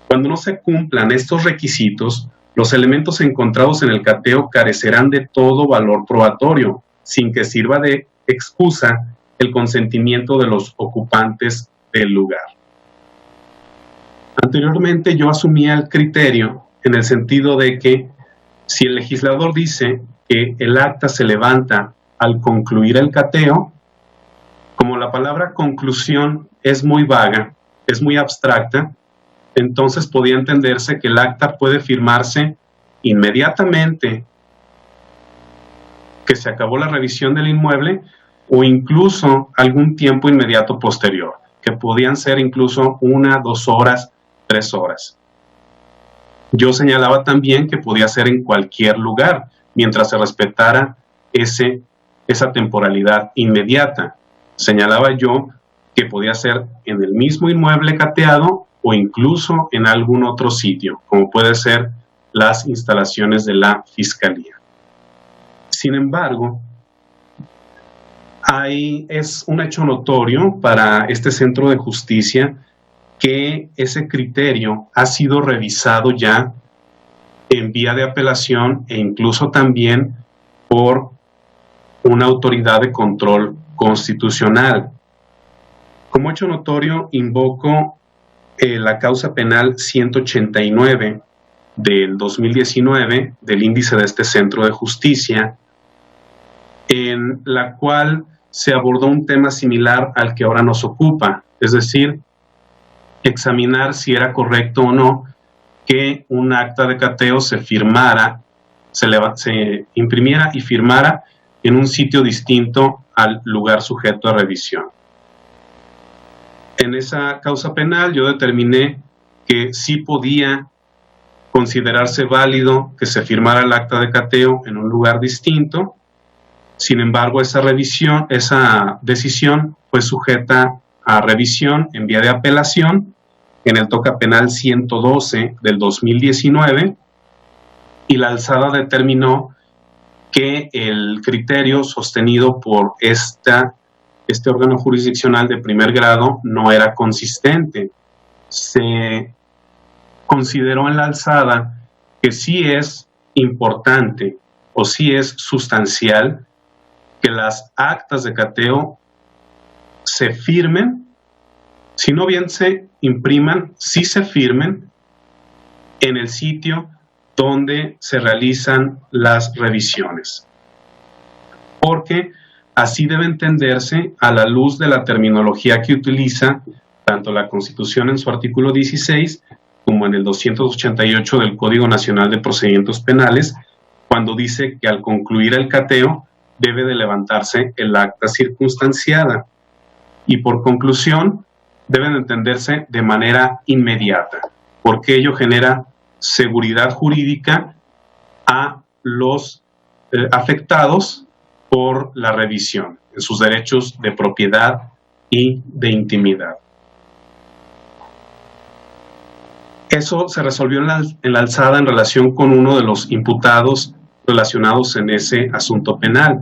Cuando no se cumplan estos requisitos, los elementos encontrados en el cateo carecerán de todo valor probatorio, sin que sirva de excusa el consentimiento de los ocupantes del lugar. Anteriormente yo asumía el criterio en el sentido de que si el legislador dice que el acta se levanta al concluir el cateo, como la palabra conclusión es muy vaga, es muy abstracta, entonces podía entenderse que el acta puede firmarse inmediatamente que se acabó la revisión del inmueble o incluso algún tiempo inmediato posterior, que podían ser incluso 1, 2 horas, 3 horas. Yo señalaba también que podía ser en cualquier lugar, mientras se respetara esa temporalidad inmediata. Señalaba yo que podía ser en el mismo inmueble cateado o incluso en algún otro sitio, como puede ser las instalaciones de la Fiscalía. Sin embargo, es un hecho notorio para este centro de justicia que ese criterio ha sido revisado ya en vía de apelación e incluso también por una autoridad de control constitucional. Como hecho notorio, invoco la causa penal 189 del 2019 del índice de este centro de justicia, en la cual se abordó un tema similar al que ahora nos ocupa, es decir, examinar si era correcto o no que un acta de cateo se firmara, se imprimiera y firmara en un sitio distinto al lugar sujeto a revisión. En esa causa penal yo determiné que sí podía considerarse válido que se firmara el acta de cateo en un lugar distinto. Sin embargo, esa decisión fue sujeta a revisión en vía de apelación en el toca penal 112 del 2019 y la alzada determinó que el criterio sostenido por este órgano jurisdiccional de primer grado no era consistente. Se consideró en la alzada que sí es importante o sí es sustancial que las actas de cateo se firmen, si no bien se impriman, sí se firmen en el sitio donde se realizan las revisiones. Porque así debe entenderse a la luz de la terminología que utiliza tanto la Constitución en su artículo 16 como en el 288 del Código Nacional de Procedimientos Penales, cuando dice que al concluir el cateo debe de levantarse el acta circunstanciada y por conclusión deben entenderse de manera inmediata, porque ello genera seguridad jurídica a los afectados por la revisión en sus derechos de propiedad y de intimidad. Eso se resolvió en la alzada en relación con uno de los imputados relacionados en ese asunto penal.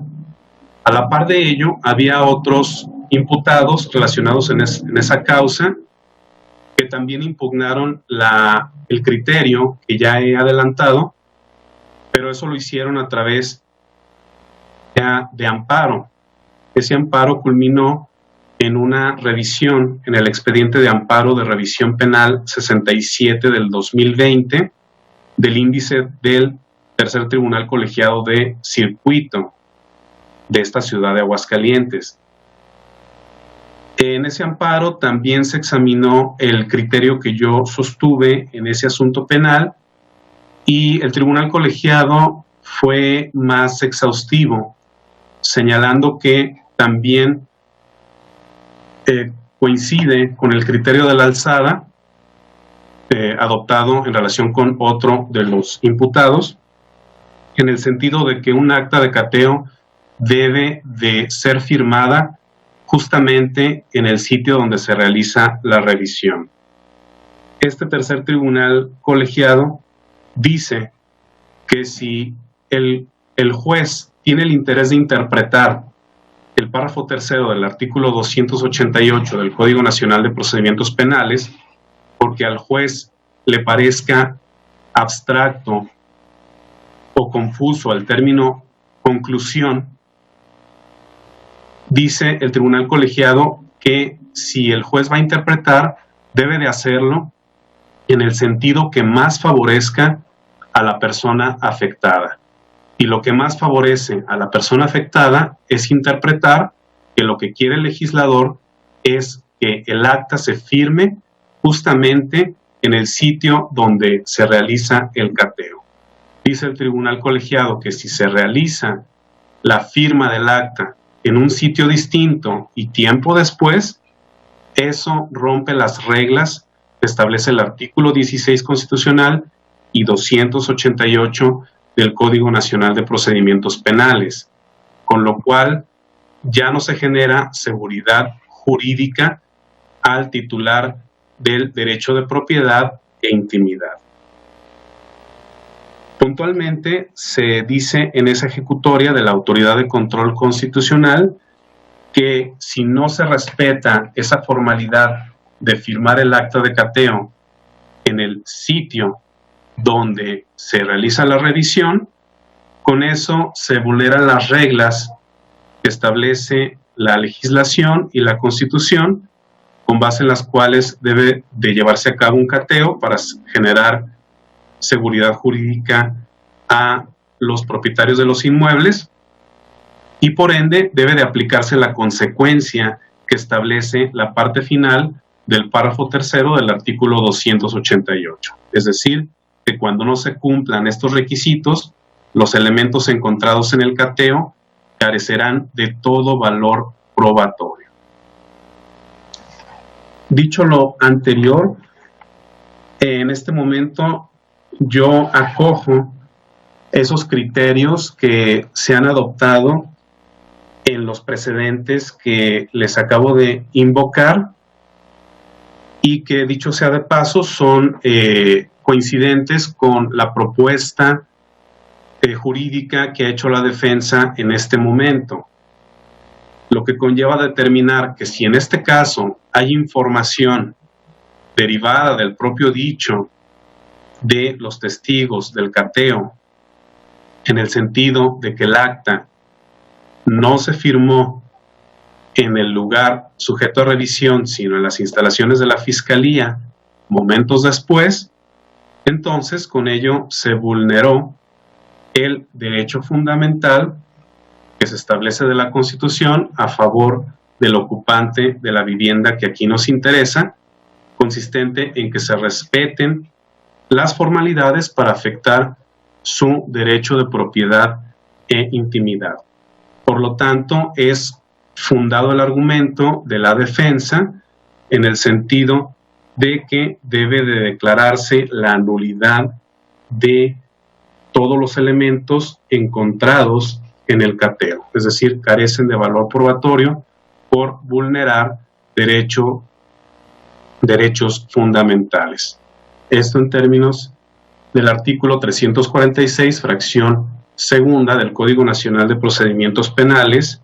A la par de ello, había otros imputados relacionados en esa causa que también impugnaron el criterio que ya he adelantado, pero eso lo hicieron a través de amparo. Ese amparo culminó en una revisión en el expediente de amparo de revisión penal 67 del 2020 del índice del Tercer Tribunal Colegiado de Circuito de esta ciudad de Aguascalientes. En ese amparo también se examinó el criterio que yo sostuve en ese asunto penal y el tribunal colegiado fue más exhaustivo, señalando que también coincide con el criterio de la alzada adoptado en relación con otro de los imputados, en el sentido de que un acta de cateo debe de ser firmada justamente en el sitio donde se realiza la revisión. Este tercer tribunal colegiado dice que si el juez tiene el interés de interpretar el párrafo tercero del artículo 288 del Código Nacional de Procedimientos Penales, porque al juez le parezca abstracto o confuso el término conclusión, dice el tribunal colegiado que si el juez va a interpretar, debe de hacerlo en el sentido que más favorezca a la persona afectada. Y lo que más favorece a la persona afectada es interpretar que lo que quiere el legislador es que el acta se firme justamente en el sitio donde se realiza el cateo. Dice el tribunal colegiado que si se realiza la firma del acta en un sitio distinto y tiempo después, eso rompe las reglas que establece el artículo 16 constitucional y 288 del Código Nacional de Procedimientos Penales, con lo cual ya no se genera seguridad jurídica al titular del derecho de propiedad e intimidad. Puntualmente se dice en esa ejecutoria de la Autoridad de Control Constitucional que si no se respeta esa formalidad de firmar el acta de cateo en el sitio donde se realiza la revisión, con eso se vulneran las reglas que establece la legislación y la Constitución, con base en las cuales debe de llevarse a cabo un cateo para generar seguridad jurídica a los propietarios de los inmuebles y por ende debe de aplicarse la consecuencia que establece la parte final del párrafo tercero del artículo 288. Es decir, que cuando no se cumplan estos requisitos, los elementos encontrados en el cateo carecerán de todo valor probatorio. Dicho lo anterior, en este momento yo acojo esos criterios que se han adoptado en los precedentes que les acabo de invocar y que, dicho sea de paso, son coincidentes con la propuesta jurídica que ha hecho la defensa en este momento, lo que conlleva determinar que si en este caso hay información derivada del propio dicho de los testigos del cateo, en el sentido de que el acta no se firmó en el lugar sujeto a revisión, sino en las instalaciones de la Fiscalía momentos después, entonces con ello se vulneró el derecho fundamental que se establece de la Constitución a favor del ocupante de la vivienda que aquí nos interesa, consistente en que se respeten las formalidades para afectar su derecho de propiedad e intimidad. Por lo tanto, es fundado el argumento de la defensa en el sentido de que debe de declararse la nulidad de todos los elementos encontrados en el cateo, es decir, carecen de valor probatorio por vulnerar derechos fundamentales. Esto en términos del artículo 346, fracción segunda del Código Nacional de Procedimientos Penales,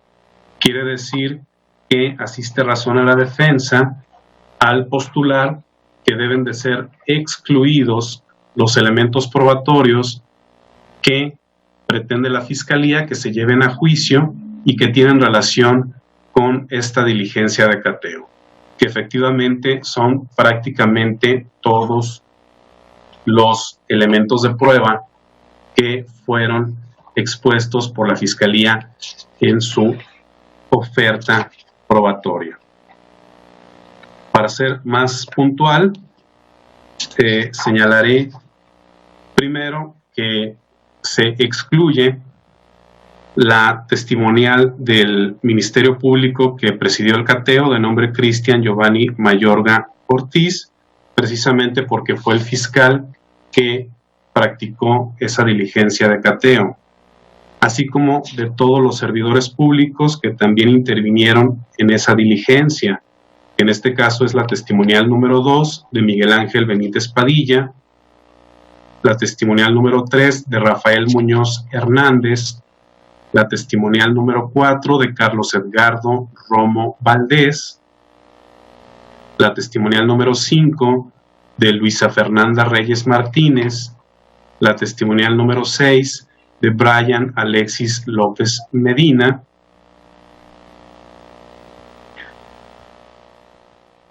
quiere decir que asiste razón a la defensa al postular que deben de ser excluidos los elementos probatorios que pretende la Fiscalía que se lleven a juicio y que tienen relación con esta diligencia de cateo, que efectivamente son prácticamente todos los elementos de prueba que fueron expuestos por la Fiscalía en su oferta probatoria. Para ser más puntual, señalaré primero que se excluye la testimonial del Ministerio Público que presidió el cateo, de nombre Cristian Giovanni Mayorga Ortiz, precisamente porque fue el fiscal que practicó esa diligencia de cateo, así como de todos los servidores públicos que también intervinieron en esa diligencia. En este caso es la testimonial número 2 de Miguel Ángel Benítez Padilla, la testimonial número 3 de Rafael Muñoz Hernández, la testimonial número 4 de Carlos Edgardo Romo Valdés, la testimonial número 5 de Luisa Fernanda Reyes Martínez, la testimonial número 6 de Brian Alexis López Medina,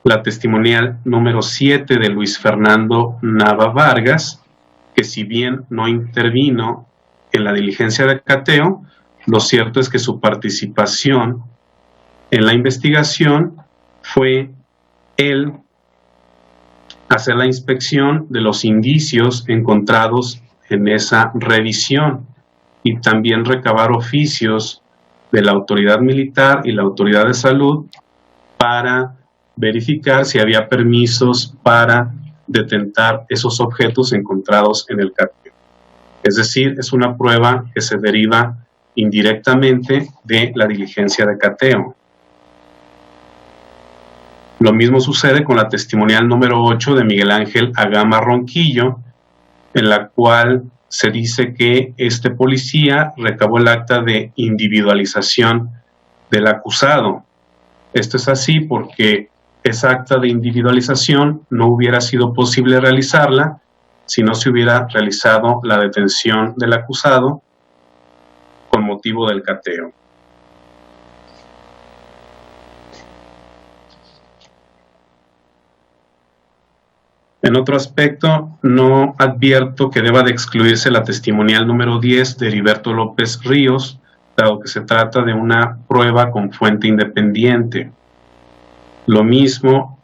la testimonial número 7 de Luis Fernando Nava Vargas, que si bien no intervino en la diligencia de cateo, lo cierto es que su participación en la investigación fue el hacer la inspección de los indicios encontrados en esa revisión y también recabar oficios de la autoridad militar y la autoridad de salud para verificar si había permisos para detentar esos objetos encontrados en el cateo. Es decir, es una prueba que se deriva indirectamente de la diligencia de cateo. Lo mismo sucede con la testimonial número 8 de Miguel Ángel Agama Ronquillo, en la cual se dice que este policía recabó el acta de individualización del acusado. Esto es así porque esa acta de individualización no hubiera sido posible realizarla si no se hubiera realizado la detención del acusado con motivo del cateo. En otro aspecto, no advierto que deba de excluirse la testimonial número 10 de Heriberto López Ríos, dado que se trata de una prueba con fuente independiente. Lo mismo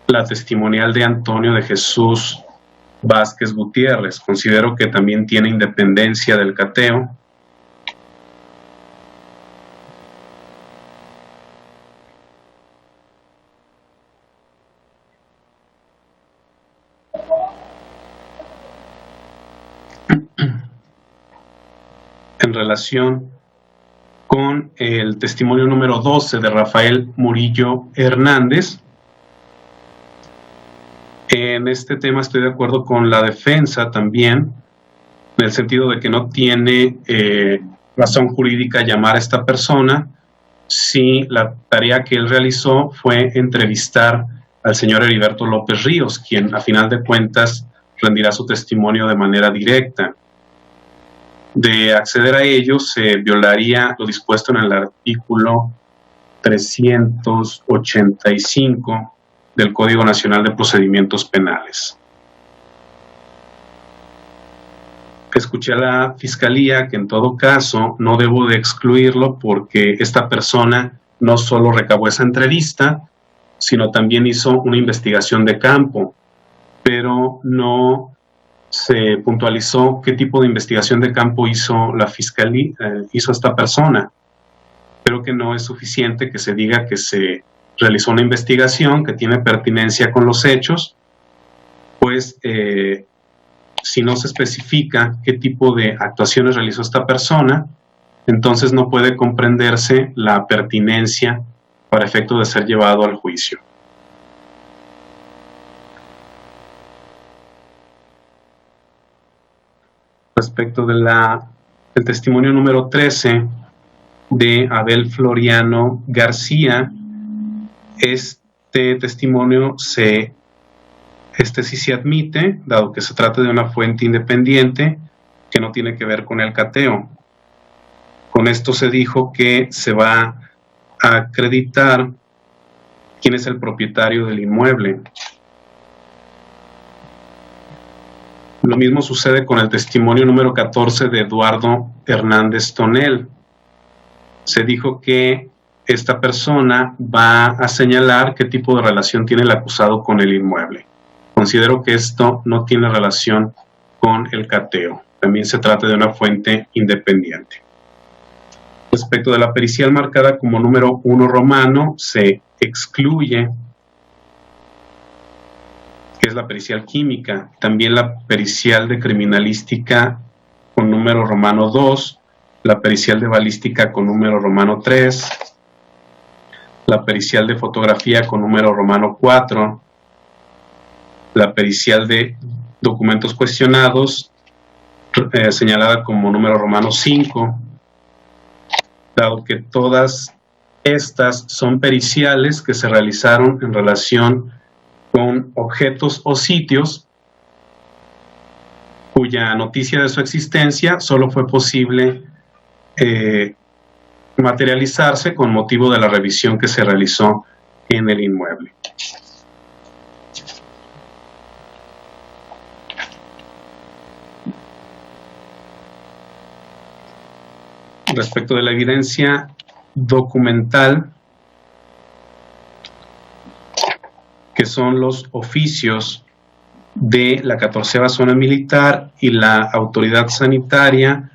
la testimonial de Antonio de Jesús Vázquez Gutiérrez. Considero que también tiene independencia del cateo. En relación con el testimonio número 12 de Rafael Murillo Hernández, en este tema estoy de acuerdo con la defensa también, en el sentido de que no tiene razón jurídica llamar a esta persona si la tarea que él realizó fue entrevistar al señor Heriberto López Ríos, quien a final de cuentas rendirá su testimonio de manera directa. De acceder a ello se violaría lo dispuesto en el artículo 385 del Código Nacional de Procedimientos Penales. Escuché a la Fiscalía que en todo caso no debo de excluirlo porque esta persona no solo recabó esa entrevista, sino también hizo una investigación de campo, pero no se puntualizó qué tipo de investigación de campo hizo la Fiscalía, hizo esta persona. Creo que no es suficiente que se diga que se realizó una investigación que tiene pertinencia con los hechos, pues si no se especifica qué tipo de actuaciones realizó esta persona, entonces no puede comprenderse la pertinencia para efecto de ser llevado al juicio. Respecto del testimonio número 13 de Abel Floriano García, este testimonio sí se admite, dado que se trata de una fuente independiente que no tiene que ver con el cateo. Con esto se dijo que se va acreditar quién es el propietario del inmueble. Lo mismo sucede con el testimonio número 14 de Eduardo Hernández Tonel. Se dijo que esta persona va a señalar qué tipo de relación tiene el acusado con el inmueble. Considero que esto no tiene relación con el cateo. También se trata de una fuente independiente. Respecto de la pericial marcada como número 1 romano, se excluye, que es la pericial química, también la pericial de criminalística con número romano 2, la pericial de balística con número romano 3, la pericial de fotografía con número romano 4, la pericial de documentos cuestionados señalada como número romano 5, dado que todas estas son periciales que se realizaron en relación con objetos o sitios cuya noticia de su existencia solo fue posible materializarse con motivo de la revisión que se realizó en el inmueble. Respecto de la evidencia documental, que son los oficios de la 14ª Zona Militar y la autoridad sanitaria,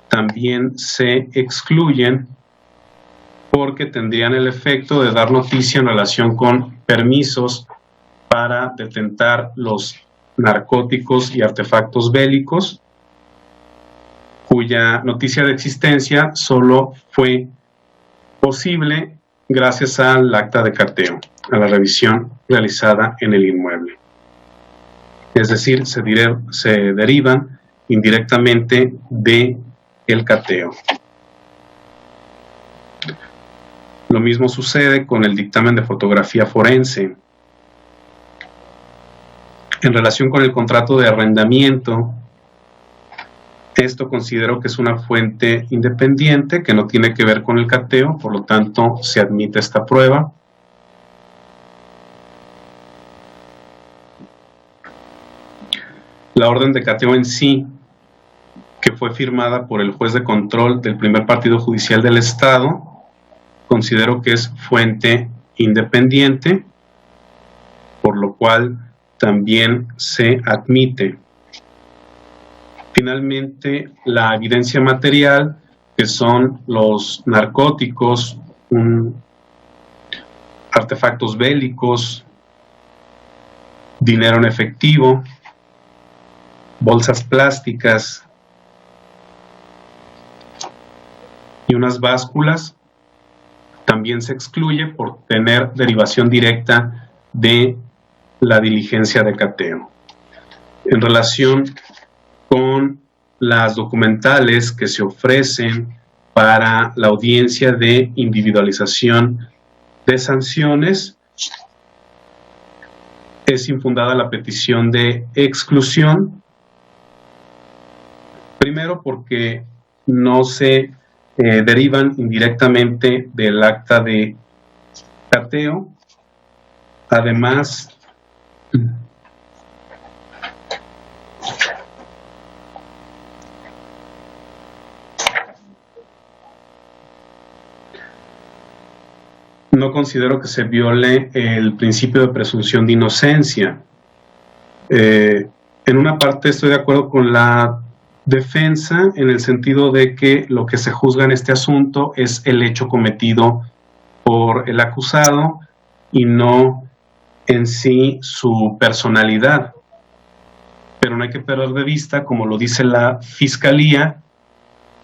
también se excluyen porque tendrían el efecto de dar noticia en relación con permisos para detentar los narcóticos y artefactos bélicos, cuya noticia de existencia solo fue posible gracias al acta de cateo, a la revisión realizada en el inmueble. Es decir, se derivan indirectamente de el cateo. Lo mismo sucede con el dictamen de fotografía forense. En relación con el contrato de arrendamiento, esto considero que es una fuente independiente que no tiene que ver con el cateo, por lo tanto se admite esta prueba. La orden de cateo en sí, que fue firmada por el juez de control del primer partido judicial del Estado, considero que es fuente independiente, por lo cual también se admite. Finalmente, la evidencia material, que son los narcóticos, artefactos bélicos, dinero en efectivo, bolsas plásticas y unas básculas, también se excluye por tener derivación directa de la diligencia de cateo. En relación con las documentales que se ofrecen para la audiencia de individualización de sanciones, es infundada la petición de exclusión. Primero porque no se derivan indirectamente del acta de cateo. Además, no considero que se viole el principio de presunción de inocencia. En una parte estoy de acuerdo con la defensa en el sentido de que lo que se juzga en este asunto es el hecho cometido por el acusado y no en sí su personalidad. Pero no hay que perder de vista, como lo dice la Fiscalía,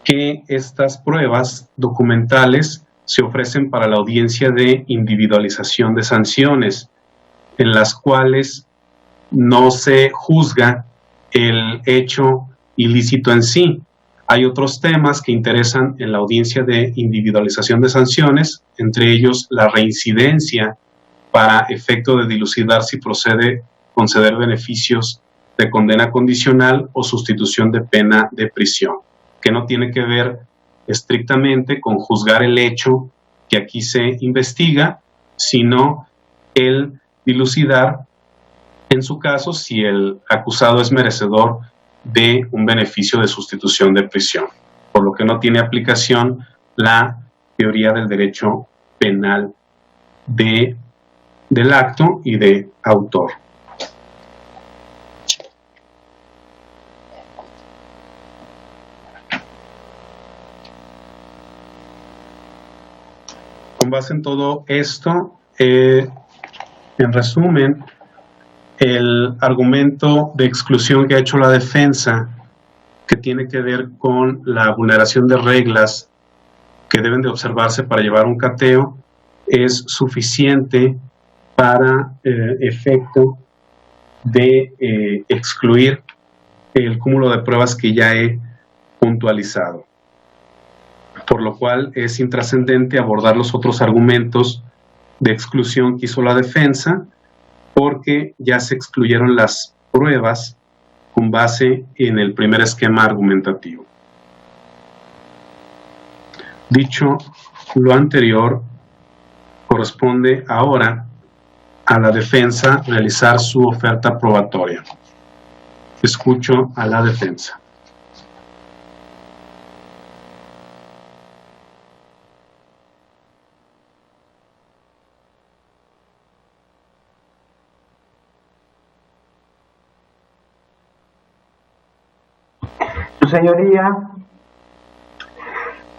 que estas pruebas documentales se ofrecen para la audiencia de individualización de sanciones, en las cuales no se juzga el hecho ilícito en sí. Hay otros temas que interesan en la audiencia de individualización de sanciones, entre ellos la reincidencia para efecto de dilucidar si procede conceder beneficios de condena condicional o sustitución de pena de prisión, que no tiene que ver estrictamente con juzgar el hecho que aquí se investiga, sino el dilucidar, en su caso, si el acusado es merecedor de un beneficio de sustitución de prisión, por lo que no tiene aplicación la teoría del derecho penal del acto y de autor. Con base en todo esto, en resumen, el argumento de exclusión que ha hecho la defensa, que tiene que ver con la vulneración de reglas que deben de observarse para llevar un cateo, es suficiente para efecto de excluir el cúmulo de pruebas que ya he puntualizado. Por lo cual es intrascendente abordar los otros argumentos de exclusión que hizo la defensa, porque ya se excluyeron las pruebas con base en el primer esquema argumentativo. Dicho lo anterior, corresponde ahora a la defensa realizar su oferta probatoria. Escucho a la defensa. Su señoría,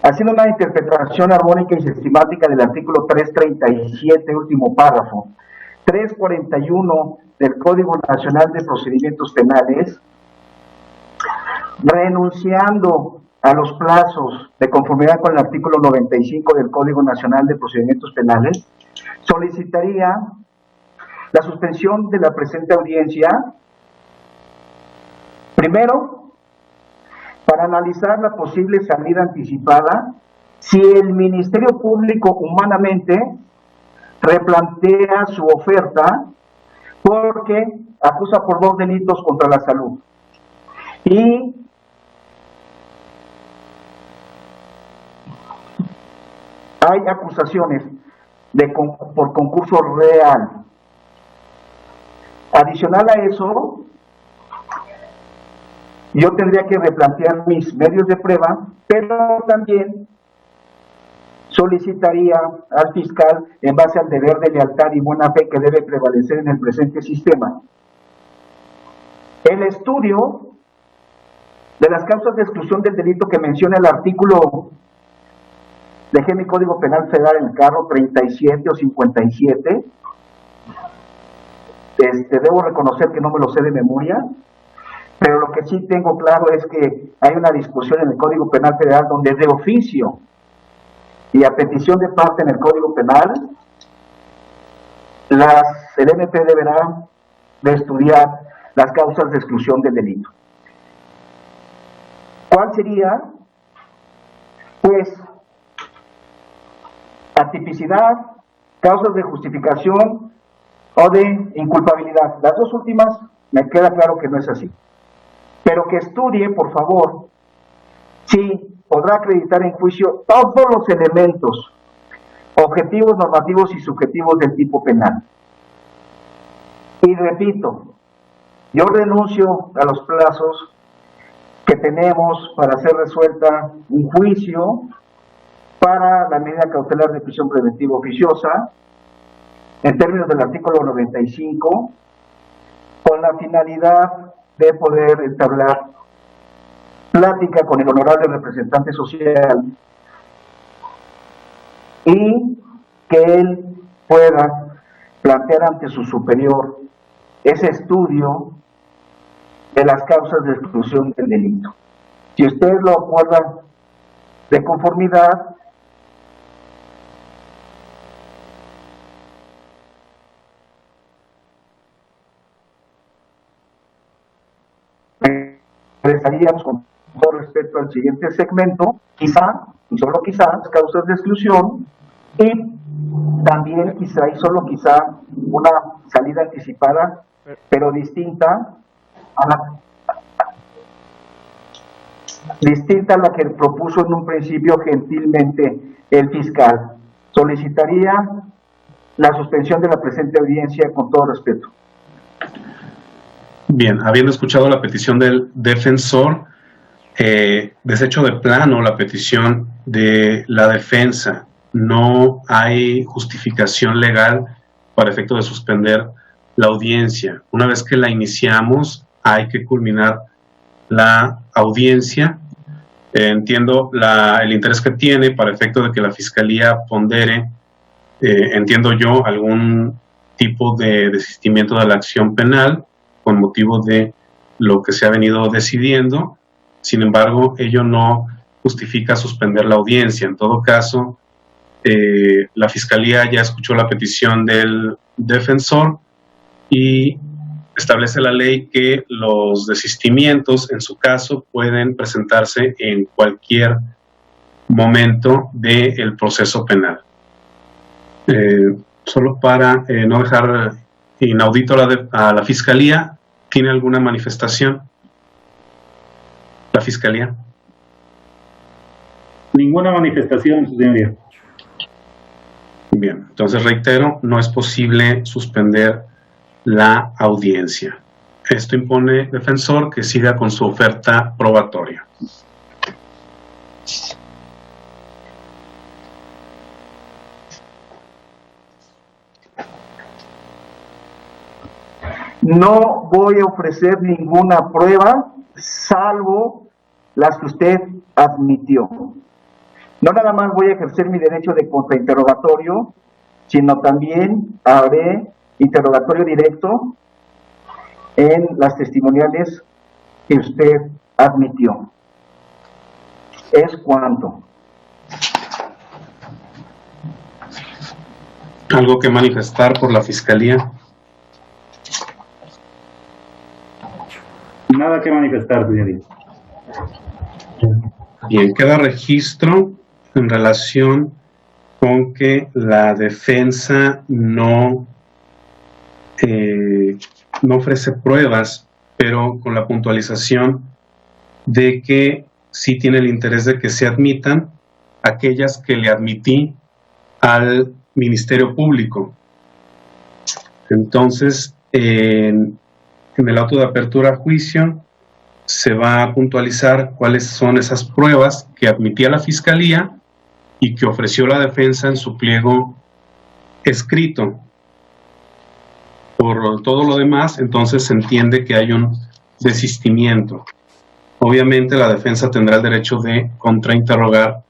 haciendo una interpretación armónica y sistemática del artículo 337, último párrafo, 341 del Código Nacional de Procedimientos Penales, renunciando a los plazos de conformidad con el artículo 95 del Código Nacional de Procedimientos Penales, solicitaría la suspensión de la presente audiencia, primero, para analizar la posible salida anticipada si el Ministerio Público humanamente replantea su oferta porque acusa por 2 delitos contra la salud. Y hay acusaciones por concurso real. Adicional a eso, yo tendría que replantear mis medios de prueba, pero también solicitaría al fiscal, en base al deber de lealtad y buena fe que debe prevalecer en el presente sistema, el estudio de las causas de exclusión del delito que menciona el artículo de mi Código Penal Federal, el carro 37 o 57. Debo reconocer que no me lo sé de memoria, pero lo que sí tengo claro es que hay una discusión en el Código Penal Federal donde de oficio y a petición de parte en el Código Penal, el MP deberá de estudiar las causas de exclusión del delito. ¿Cuál sería? Pues, atipicidad, causas de justificación o de inculpabilidad. Las dos últimas me queda claro que no es así. Pero que estudie, por favor, si podrá acreditar en juicio todos los elementos objetivos, normativos y subjetivos del tipo penal. Y repito, yo renuncio a los plazos que tenemos para hacer resuelta un juicio para la medida cautelar de prisión preventiva oficiosa, en términos del artículo 95, con la finalidad de poder entablar plática con el honorable representante social y que él pueda plantear ante su superior ese estudio de las causas de exclusión del delito. Si usted lo acuerda de conformidad, regresaríamos con todo respecto al siguiente segmento, quizá, y solo quizá, las causas de exclusión, y también quizá, y solo quizá, una salida anticipada, pero distinta a la que propuso en un principio gentilmente el fiscal. solicitaría la suspensión de la presente audiencia con todo respeto. Bien, habiendo escuchado la petición del defensor, desecho de plano la petición de la defensa. No hay justificación legal para efecto de suspender la audiencia. Una vez que la iniciamos, hay que culminar la audiencia. Entiendo el interés que tiene para efecto de que la Fiscalía pondere, entiendo yo, algún tipo de desistimiento de la acción penal con motivo de lo que se ha venido decidiendo. Sin embargo, ello no justifica suspender la audiencia. En todo caso, la Fiscalía ya escuchó la petición del defensor y establece la ley que los desistimientos, en su caso, pueden presentarse en cualquier momento del proceso penal. Solo para no dejar inaudito a la Fiscalía, ¿tiene alguna manifestación? La Fiscalía. Ninguna manifestación, su señoría. Bien, entonces reitero, no es posible suspender la audiencia. Esto impone, defensor, que siga con su oferta probatoria. No voy a ofrecer ninguna prueba, salvo las que usted admitió. No nada más voy a ejercer mi derecho de contrainterrogatorio, sino también haré interrogatorio directo en las testimoniales que usted admitió. ¿Es cuánto? ¿Algo que manifestar por la Fiscalía? Nada que manifestar, señoría. Bien, queda registro en relación con que la defensa no ofrece pruebas, pero con la puntualización de que sí tiene el interés de que se admitan aquellas que le admití al Ministerio Público. Entonces, en el auto de apertura a juicio se va a puntualizar cuáles son esas pruebas que admitía la Fiscalía y que ofreció la defensa en su pliego escrito. Por todo lo demás, entonces se entiende que hay un desistimiento. Obviamente la defensa tendrá el derecho de contrainterrogar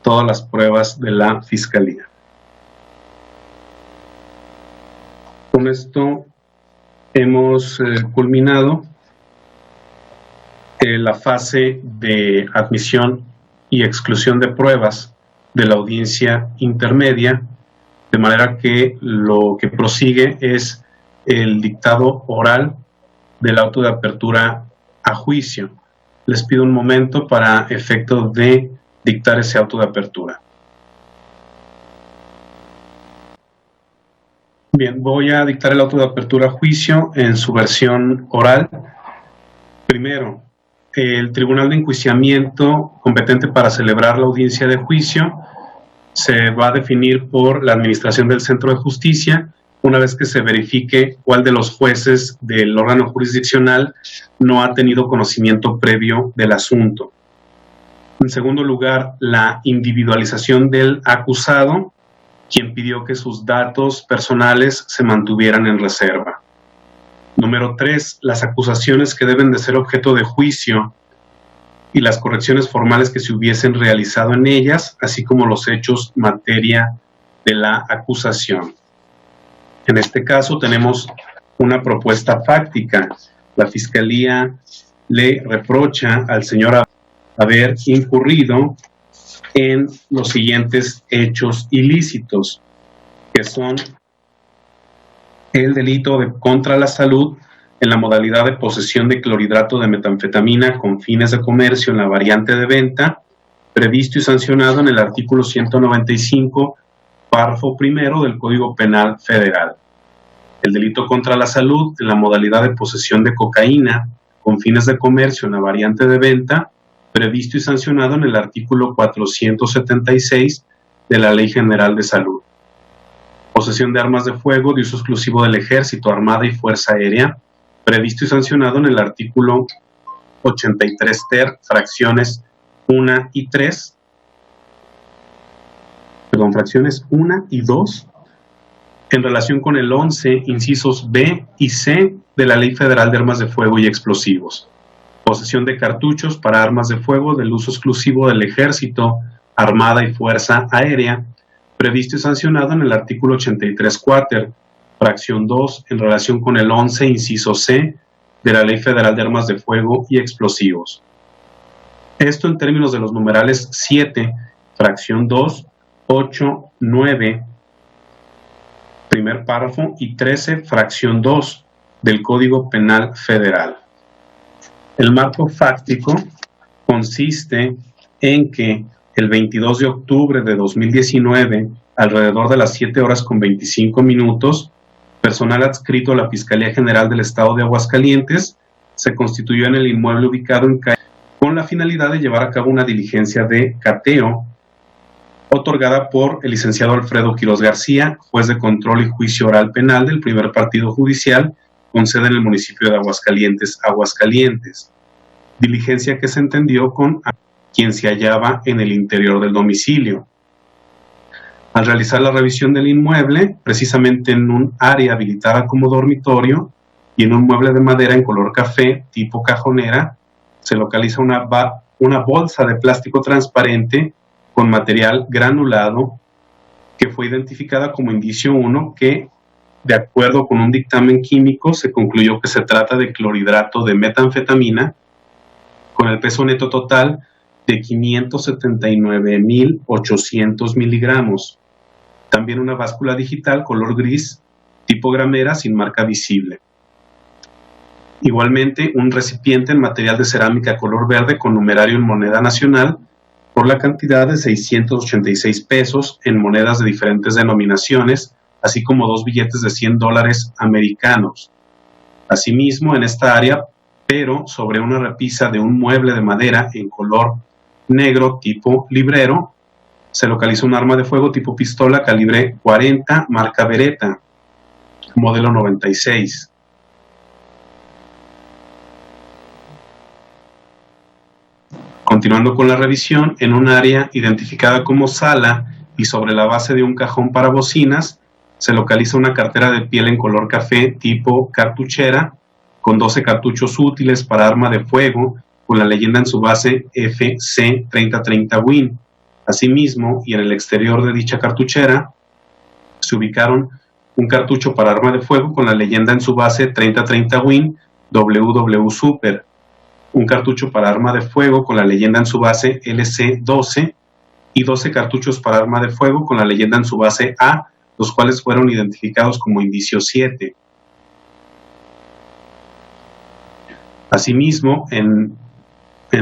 todas las pruebas de la Fiscalía. Con esto hemos culminado la fase de admisión y exclusión de pruebas de la audiencia intermedia, de manera que lo que prosigue es el dictado oral del auto de apertura a juicio. Les pido un momento para efecto de dictar ese auto de apertura. Bien, voy a dictar el auto de apertura a juicio en su versión oral. Primero, el Tribunal de Enjuiciamiento competente para celebrar la audiencia de juicio se va a definir por la Administración del Centro de Justicia, una vez que se verifique cuál de los jueces del órgano jurisdiccional no ha tenido conocimiento previo del asunto. En segundo lugar, la individualización del acusado, quien pidió que sus datos personales se mantuvieran en reserva. Número 3, las acusaciones que deben de ser objeto de juicio y las correcciones formales que se hubiesen realizado en ellas, así como los hechos materia de la acusación. En este caso tenemos una propuesta fáctica. La Fiscalía le reprocha al señor haber incurrido en los siguientes hechos ilícitos, que son el delito contra la salud en la modalidad de posesión de clorhidrato de metanfetamina con fines de comercio en la variante de venta, previsto y sancionado en el artículo 195, párrafo primero del Código Penal Federal. El delito contra la salud en la modalidad de posesión de cocaína con fines de comercio en la variante de venta, previsto y sancionado en el artículo 476 de la Ley General de Salud. Posesión de armas de fuego de uso exclusivo del Ejército, Armada y Fuerza Aérea, previsto y sancionado en el artículo 83 ter, fracciones 1 y 3, fracciones 1 y 2, en relación con el 11, incisos B y C de la Ley Federal de Armas de Fuego y Explosivos. Posesión de cartuchos para armas de fuego del uso exclusivo del Ejército, Armada y Fuerza Aérea, previsto y sancionado en el artículo 83 cuater, fracción 2, en relación con el 11, inciso C de la Ley Federal de Armas de Fuego y Explosivos. Esto en términos de los numerales 7, fracción 2, 8, 9, primer párrafo, y 13, fracción 2 del Código Penal Federal. El marco fáctico consiste en que el 22 de octubre de 2019, alrededor de las 7:25, personal adscrito a la Fiscalía General del Estado de Aguascalientes se constituyó en el inmueble ubicado en calle con la finalidad de llevar a cabo una diligencia de cateo otorgada por el licenciado Alfredo Quiroz García, juez de control y juicio oral penal del primer partido judicial con sede en el municipio de Aguascalientes, diligencia que se entendió con quien se hallaba en el interior del domicilio. Al realizar la revisión del inmueble, precisamente en un área habilitada como dormitorio y en un mueble de madera en color café tipo cajonera, se localiza una bolsa de plástico transparente con material granulado que fue identificada como indicio 1 que, de acuerdo con un dictamen químico, se concluyó que se trata de clorhidrato de metanfetamina con el peso neto total de 579.800 miligramos. También una báscula digital color gris tipo gramera sin marca visible. Igualmente, un recipiente en material de cerámica color verde con numerario en moneda nacional por la cantidad de 686 pesos en monedas de diferentes denominaciones, así como 2 billetes de $100 americanos. Asimismo, en esta área, pero sobre una repisa de un mueble de madera en color negro tipo librero, se localizó un arma de fuego tipo pistola calibre 40, marca Beretta, modelo 96. Continuando con la revisión, en un área identificada como sala y sobre la base de un cajón para bocinas, se localiza una cartera de piel en color café tipo cartuchera, con 12 cartuchos útiles para arma de fuego, con la leyenda en su base FC 3030 Win. Asimismo, y en el exterior de dicha cartuchera, se ubicaron un cartucho para arma de fuego con la leyenda en su base 3030 Win WW Super, un cartucho para arma de fuego con la leyenda en su base LC12 y 12 cartuchos para arma de fuego con la leyenda en su base A, los cuales fueron identificados como indicio 7. Asimismo, en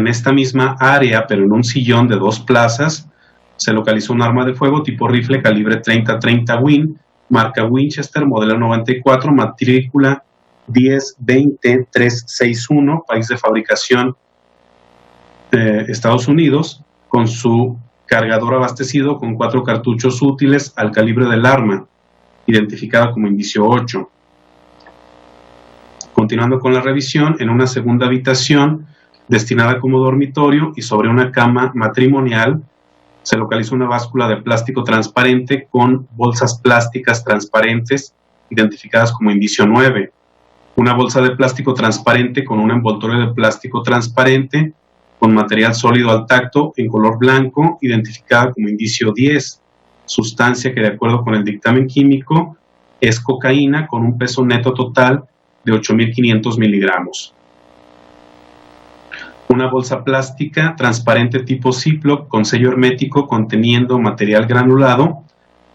esta misma área, pero en un sillón de 2 plazas, se localizó un arma de fuego tipo rifle calibre 30-30 Win, marca Winchester, modelo 94, matrícula 10-20-361, país de fabricación Estados Unidos, con su cargador abastecido con 4 cartuchos útiles al calibre del arma, identificada como indicio 8. Continuando con la revisión, en una segunda habitación destinada como dormitorio y sobre una cama matrimonial, se localizó una báscula de plástico transparente con bolsas plásticas transparentes identificadas como indicio 9. Una bolsa de plástico transparente con un envoltorio de plástico transparente con material sólido al tacto en color blanco identificada como indicio 10, sustancia que de acuerdo con el dictamen químico es cocaína con un peso neto total de 8.500 miligramos. Una bolsa plástica transparente tipo Ziploc con sello hermético conteniendo material granulado,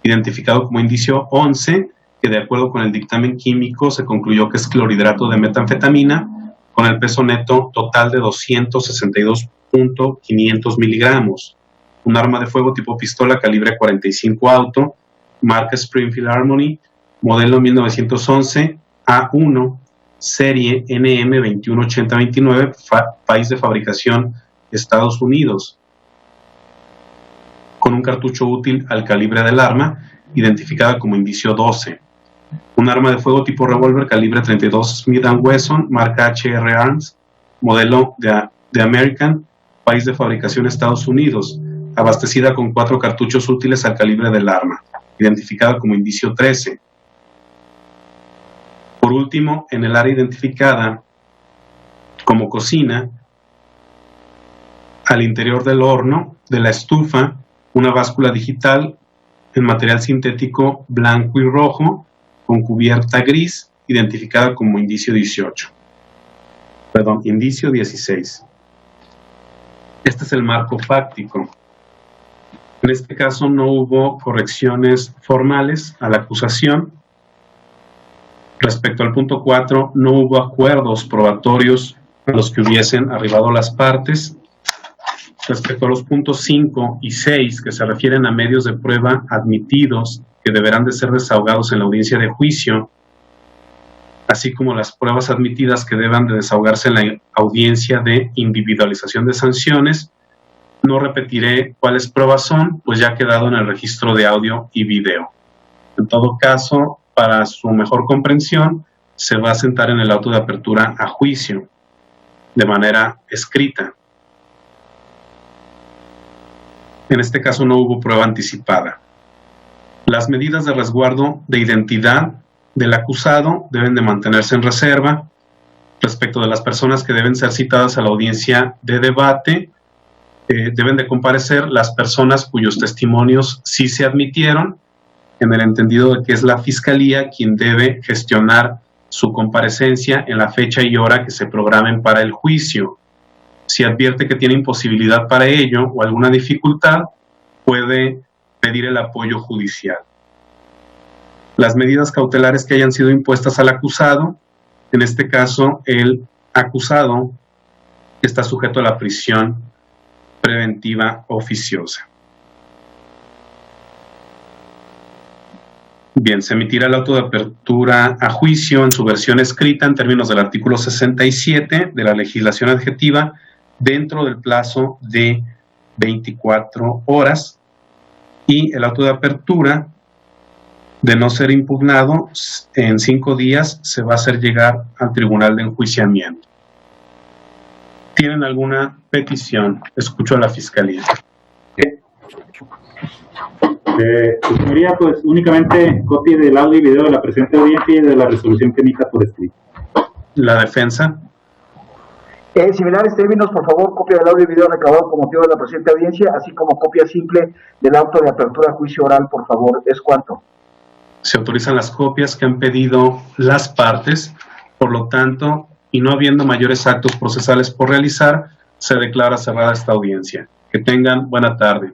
identificado como indicio 11, que de acuerdo con el dictamen químico se concluyó que es clorhidrato de metanfetamina, con el peso neto total de 262.500 miligramos. Un arma de fuego tipo pistola calibre 45 auto, marca Springfield Harmony, modelo 1911, A1, serie NM218029, país de fabricación Estados Unidos. con un cartucho útil al calibre del arma, identificada como indicio 12. Un arma de fuego tipo revólver calibre 32 Smith & Wesson, marca HR Arms, modelo de American, país de fabricación Estados Unidos, abastecida con 4 cartuchos útiles al calibre del arma, identificada como indicio 13. Por último, en el área identificada como cocina, al interior del horno, de la estufa, una báscula digital en material sintético blanco y rojo, con cubierta gris, identificada como indicio 18. Perdón, indicio 16. Este es el marco fáctico. En este caso no hubo correcciones formales a la acusación. Respecto al punto 4, no hubo acuerdos probatorios a los que hubiesen arribado las partes. Respecto a los puntos 5 y 6, que se refieren a medios de prueba admitidos que deberán de ser desahogados en la audiencia de juicio, así como las pruebas admitidas que deban de desahogarse en la audiencia de individualización de sanciones, no repetiré cuáles pruebas son, pues ya ha quedado en el registro de audio y video. En todo caso, para su mejor comprensión, se va a sentar en el auto de apertura a juicio, de manera escrita. En este caso no hubo prueba anticipada. Las medidas de resguardo de identidad del acusado deben de mantenerse en reserva. Respecto de las personas que deben ser citadas a la audiencia de debate, deben de comparecer las personas cuyos testimonios sí se admitieron, en el entendido de que es la Fiscalía quien debe gestionar su comparecencia en la fecha y hora que se programen para el juicio. Si advierte que tiene imposibilidad para ello o alguna dificultad, puede pedir el apoyo judicial. Las medidas cautelares que hayan sido impuestas al acusado, en este caso el acusado está sujeto a la prisión preventiva oficiosa. Bien, se emitirá el auto de apertura a juicio en su versión escrita en términos del artículo 67 de la legislación adjetiva dentro del plazo de 24 horas y el auto de apertura, de no ser impugnado, en 5 días se va a hacer llegar al tribunal de enjuiciamiento. ¿Tienen alguna petición? Escucho a la Fiscalía. Señoría, pues únicamente copia del audio y video de la presente audiencia y de la resolución que emita por escrito. ¿La defensa? En similares términos, por favor, copia del audio y video recabado con motivo de la presente audiencia, así como copia simple del auto de apertura a juicio oral, por favor. ¿Es cuánto? Se autorizan las copias que han pedido las partes, por lo tanto, y no habiendo mayores actos procesales por realizar, se declara cerrada esta audiencia. Que tengan buena tarde.